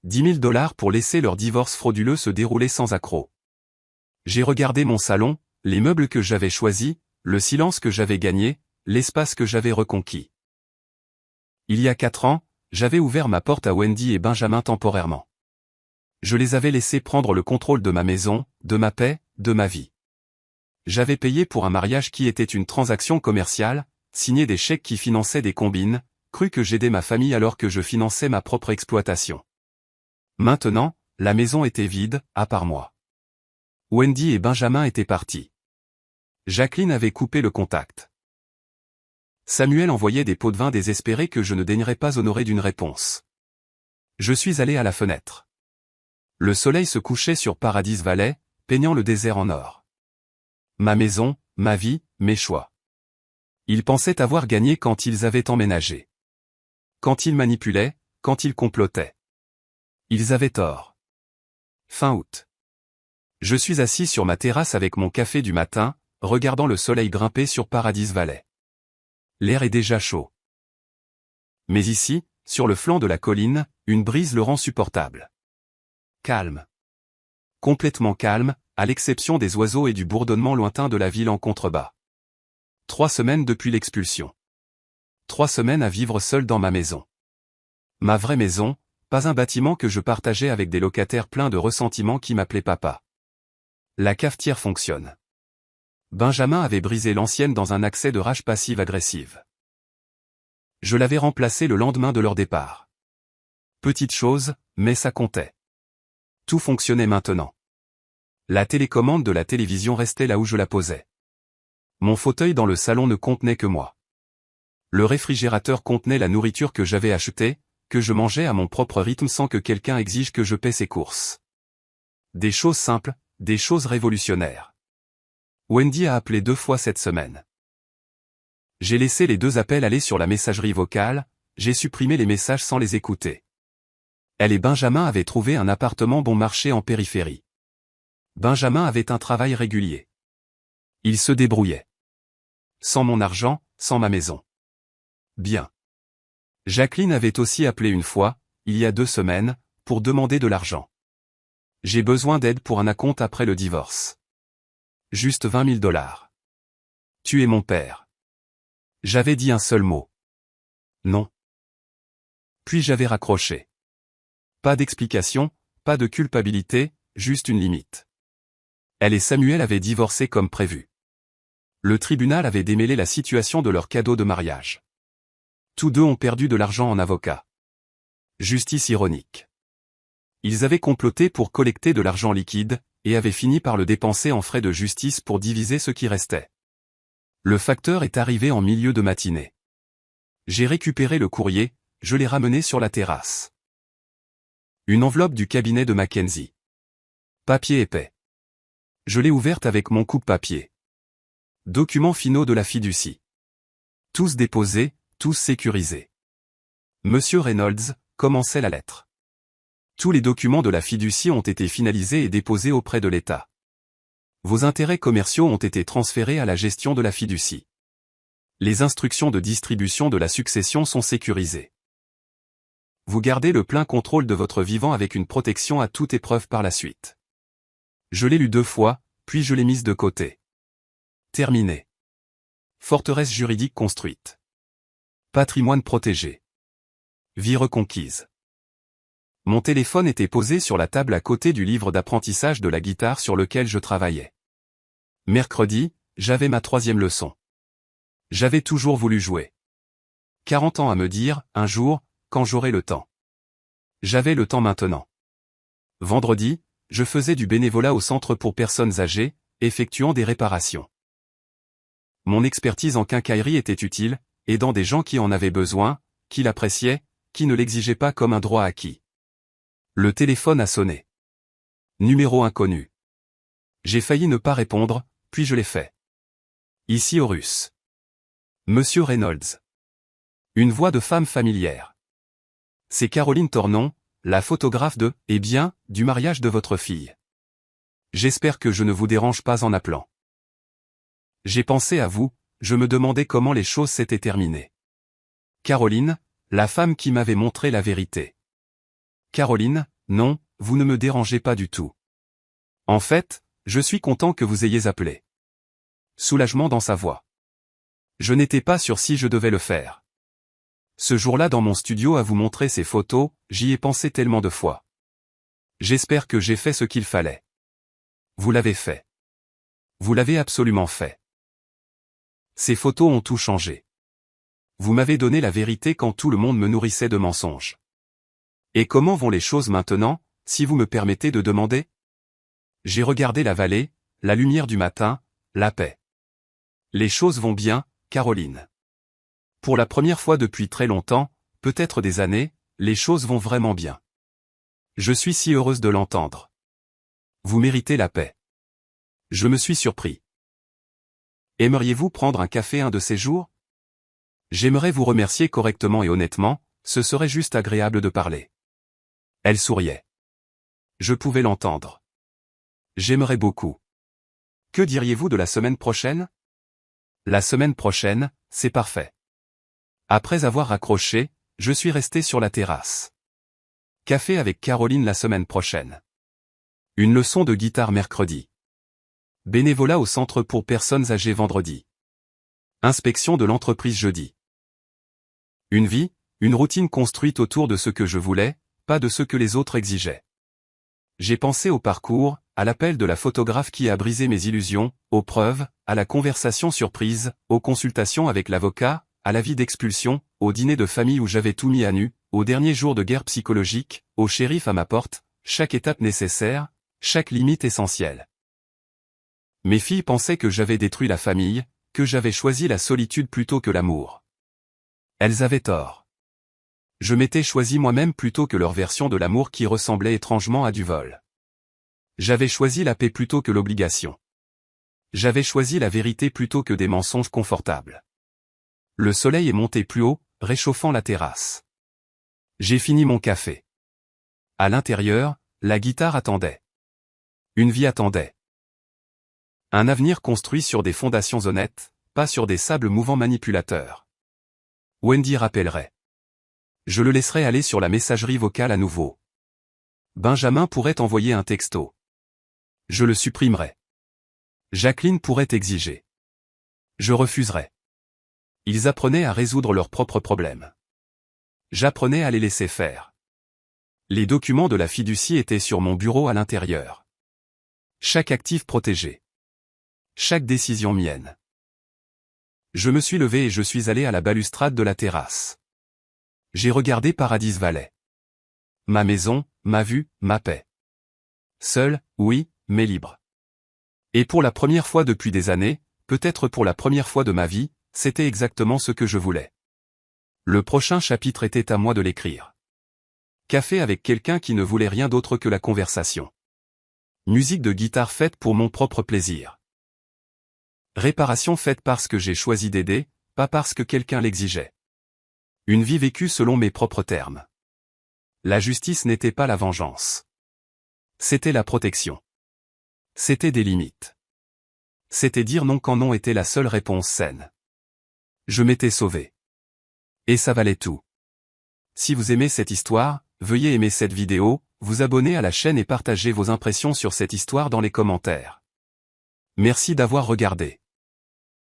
10 000 $ pour laisser leur divorce frauduleux se dérouler sans accroc. J'ai regardé mon salon, les meubles que j'avais choisis, le silence que j'avais gagné, l'espace que j'avais reconquis. Il y a 4 ans, j'avais ouvert ma porte à Wendy et Benjamin temporairement. Je les avais laissés prendre le contrôle de ma maison, de ma paix, de ma vie. J'avais payé pour un mariage qui était une transaction commerciale, signé des chèques qui finançaient des combines, cru que j'aidais ma famille alors que je finançais ma propre exploitation. Maintenant, la maison était vide, à part moi. Wendy et Benjamin étaient partis. Jacqueline avait coupé le contact. Samuel envoyait des pots de vin désespérés que je ne daignerais pas honorer d'une réponse. Je suis allé à la fenêtre. Le soleil se couchait sur Paradise Valley, peignant le désert en or. Ma maison, ma vie, mes choix. Ils pensaient avoir gagné quand ils avaient emménagé. Quand ils manipulaient, quand ils complotaient. Ils avaient tort. Fin août. Je suis assis sur ma terrasse avec mon café du matin, regardant le soleil grimper sur Paradise Valley. L'air est déjà chaud. Mais ici, sur le flanc de la colline, une brise le rend supportable. Calme. Complètement calme, à l'exception des oiseaux et du bourdonnement lointain de la ville en contrebas. 3 semaines depuis l'expulsion. 3 semaines à vivre seul dans ma maison. Ma vraie maison, pas un bâtiment que je partageais avec des locataires pleins de ressentiments qui m'appelaient papa. La cafetière fonctionne. Benjamin avait brisé l'ancienne dans un accès de rage passive-agressive. Je l'avais remplacé le lendemain de leur départ. Petite chose, mais ça comptait. Tout fonctionnait maintenant. La télécommande de la télévision restait là où je la posais. Mon fauteuil dans le salon ne contenait que moi. Le réfrigérateur contenait la nourriture que j'avais achetée, que je mangeais à mon propre rythme sans que quelqu'un exige que je paie ses courses. Des choses simples, des choses révolutionnaires. Wendy a appelé 2 fois cette semaine. J'ai laissé les 2 appels aller sur la messagerie vocale, j'ai supprimé les messages sans les écouter. Elle et Benjamin avaient trouvé un appartement bon marché en périphérie. Benjamin avait un travail régulier. Il se débrouillait. Sans mon argent, sans ma maison. Bien. Jacqueline avait aussi appelé une fois, il y a 2 semaines, pour demander de l'argent. J'ai besoin d'aide pour un acompte après le divorce. Juste 20 000 $. Tu es mon père. J'avais dit un seul mot. Non. Puis j'avais raccroché. Pas d'explication, pas de culpabilité, juste une limite. Elle et Samuel avaient divorcé comme prévu. Le tribunal avait démêlé la situation de leur cadeau de mariage. Tous 2 ont perdu de l'argent en avocat. Justice ironique. Ils avaient comploté pour collecter de l'argent liquide, et avaient fini par le dépenser en frais de justice pour diviser ce qui restait. Le facteur est arrivé en milieu de matinée. J'ai récupéré le courrier, je l'ai ramené sur la terrasse. Une enveloppe du cabinet de Mackenzie. Papier épais. Je l'ai ouverte avec mon coupe-papier. Documents finaux de la fiducie. Tous déposés, tous sécurisés. Monsieur Reynolds, commençait la lettre. Tous les documents de la fiducie ont été finalisés et déposés auprès de l'État. Vos intérêts commerciaux ont été transférés à la gestion de la fiducie. Les instructions de distribution de la succession sont sécurisées. Vous gardez le plein contrôle de votre vivant avec une protection à toute épreuve par la suite. Je l'ai lu 2 fois, puis je l'ai mise de côté. Terminé. Forteresse juridique construite. Patrimoine protégé. Vie reconquise. Mon téléphone était posé sur la table à côté du livre d'apprentissage de la guitare sur lequel je travaillais. Mercredi, j'avais ma 3e leçon. J'avais toujours voulu jouer. 40 ans à me dire, un jour, quand j'aurai le temps. J'avais le temps maintenant. Vendredi, je faisais du bénévolat au centre pour personnes âgées, effectuant des réparations. Mon expertise en quincaillerie était utile, aidant des gens qui en avaient besoin, qui l'appréciaient, qui ne l'exigeaient pas comme un droit acquis. Le téléphone a sonné. Numéro inconnu. J'ai failli ne pas répondre, puis je l'ai fait. Ici Horus. Monsieur Reynolds. Une voix de femme familière. C'est Caroline Tornon, la photographe du mariage de votre fille. J'espère que je ne vous dérange pas en appelant. J'ai pensé à vous, je me demandais comment les choses s'étaient terminées. Caroline, la femme qui m'avait montré la vérité. Caroline, non, vous ne me dérangez pas du tout. En fait, je suis content que vous ayez appelé. Soulagement dans sa voix. Je n'étais pas sûr si je devais le faire. Ce jour-là dans mon studio à vous montrer ces photos, j'y ai pensé tellement de fois. J'espère que j'ai fait ce qu'il fallait. Vous l'avez fait. Vous l'avez absolument fait. Ces photos ont tout changé. Vous m'avez donné la vérité quand tout le monde me nourrissait de mensonges. Et comment vont les choses maintenant, si vous me permettez de demander? J'ai regardé la vallée, la lumière du matin, la paix. Les choses vont bien, Caroline. Pour la première fois depuis très longtemps, peut-être des années, les choses vont vraiment bien. Je suis si heureuse de l'entendre. Vous méritez la paix. Je me suis surpris. Aimeriez-vous prendre un café un de ces jours? J'aimerais vous remercier correctement et honnêtement, ce serait juste agréable de parler. Elle souriait. Je pouvais l'entendre. J'aimerais beaucoup. Que diriez-vous de la semaine prochaine? La semaine prochaine, c'est parfait. Après avoir raccroché, je suis resté sur la terrasse. Café avec Caroline la semaine prochaine. Une leçon de guitare mercredi. Bénévolat au centre pour personnes âgées vendredi. Inspection de l'entreprise jeudi. Une vie, une routine construite autour de ce que je voulais, pas de ce que les autres exigeaient. J'ai pensé au parcours, à l'appel de la photographe qui a brisé mes illusions, aux preuves, à la conversation surprise, aux consultations avec l'avocat, à l'avis d'expulsion, au dîner de famille où j'avais tout mis à nu, au dernier jour de guerre psychologique, au shérif à ma porte, chaque étape nécessaire, chaque limite essentielle. Mes filles pensaient que j'avais détruit la famille, que j'avais choisi la solitude plutôt que l'amour. Elles avaient tort. Je m'étais choisi moi-même plutôt que leur version de l'amour qui ressemblait étrangement à du vol. J'avais choisi la paix plutôt que l'obligation. J'avais choisi la vérité plutôt que des mensonges confortables. Le soleil est monté plus haut, réchauffant la terrasse. J'ai fini mon café. À l'intérieur, la guitare attendait. Une vie attendait. Un avenir construit sur des fondations honnêtes, pas sur des sables mouvants manipulateurs. Wendy rappellerait. Je le laisserai aller sur la messagerie vocale à nouveau. Benjamin pourrait envoyer un texto. Je le supprimerai. Jacqueline pourrait exiger. Je refuserai. Ils apprenaient à résoudre leurs propres problèmes. J'apprenais à les laisser faire. Les documents de la fiducie étaient sur mon bureau à l'intérieur. Chaque actif protégé. Chaque décision mienne. Je me suis levé et je suis allé à la balustrade de la terrasse. J'ai regardé Paradise Valley. Ma maison, ma vue, ma paix. Seul, oui, mais libre. Et pour la première fois depuis des années, peut-être pour la première fois de ma vie, c'était exactement ce que je voulais. Le prochain chapitre était à moi de l'écrire. Café avec quelqu'un qui ne voulait rien d'autre que la conversation. Musique de guitare faite pour mon propre plaisir. Réparation faite parce que j'ai choisi d'aider, pas parce que quelqu'un l'exigeait. Une vie vécue selon mes propres termes. La justice n'était pas la vengeance. C'était la protection. C'était des limites. C'était dire non quand non était la seule réponse saine. Je m'étais sauvé. Et ça valait tout. Si vous aimez cette histoire, veuillez aimer cette vidéo, vous abonner à la chaîne et partager vos impressions sur cette histoire dans les commentaires. Merci d'avoir regardé.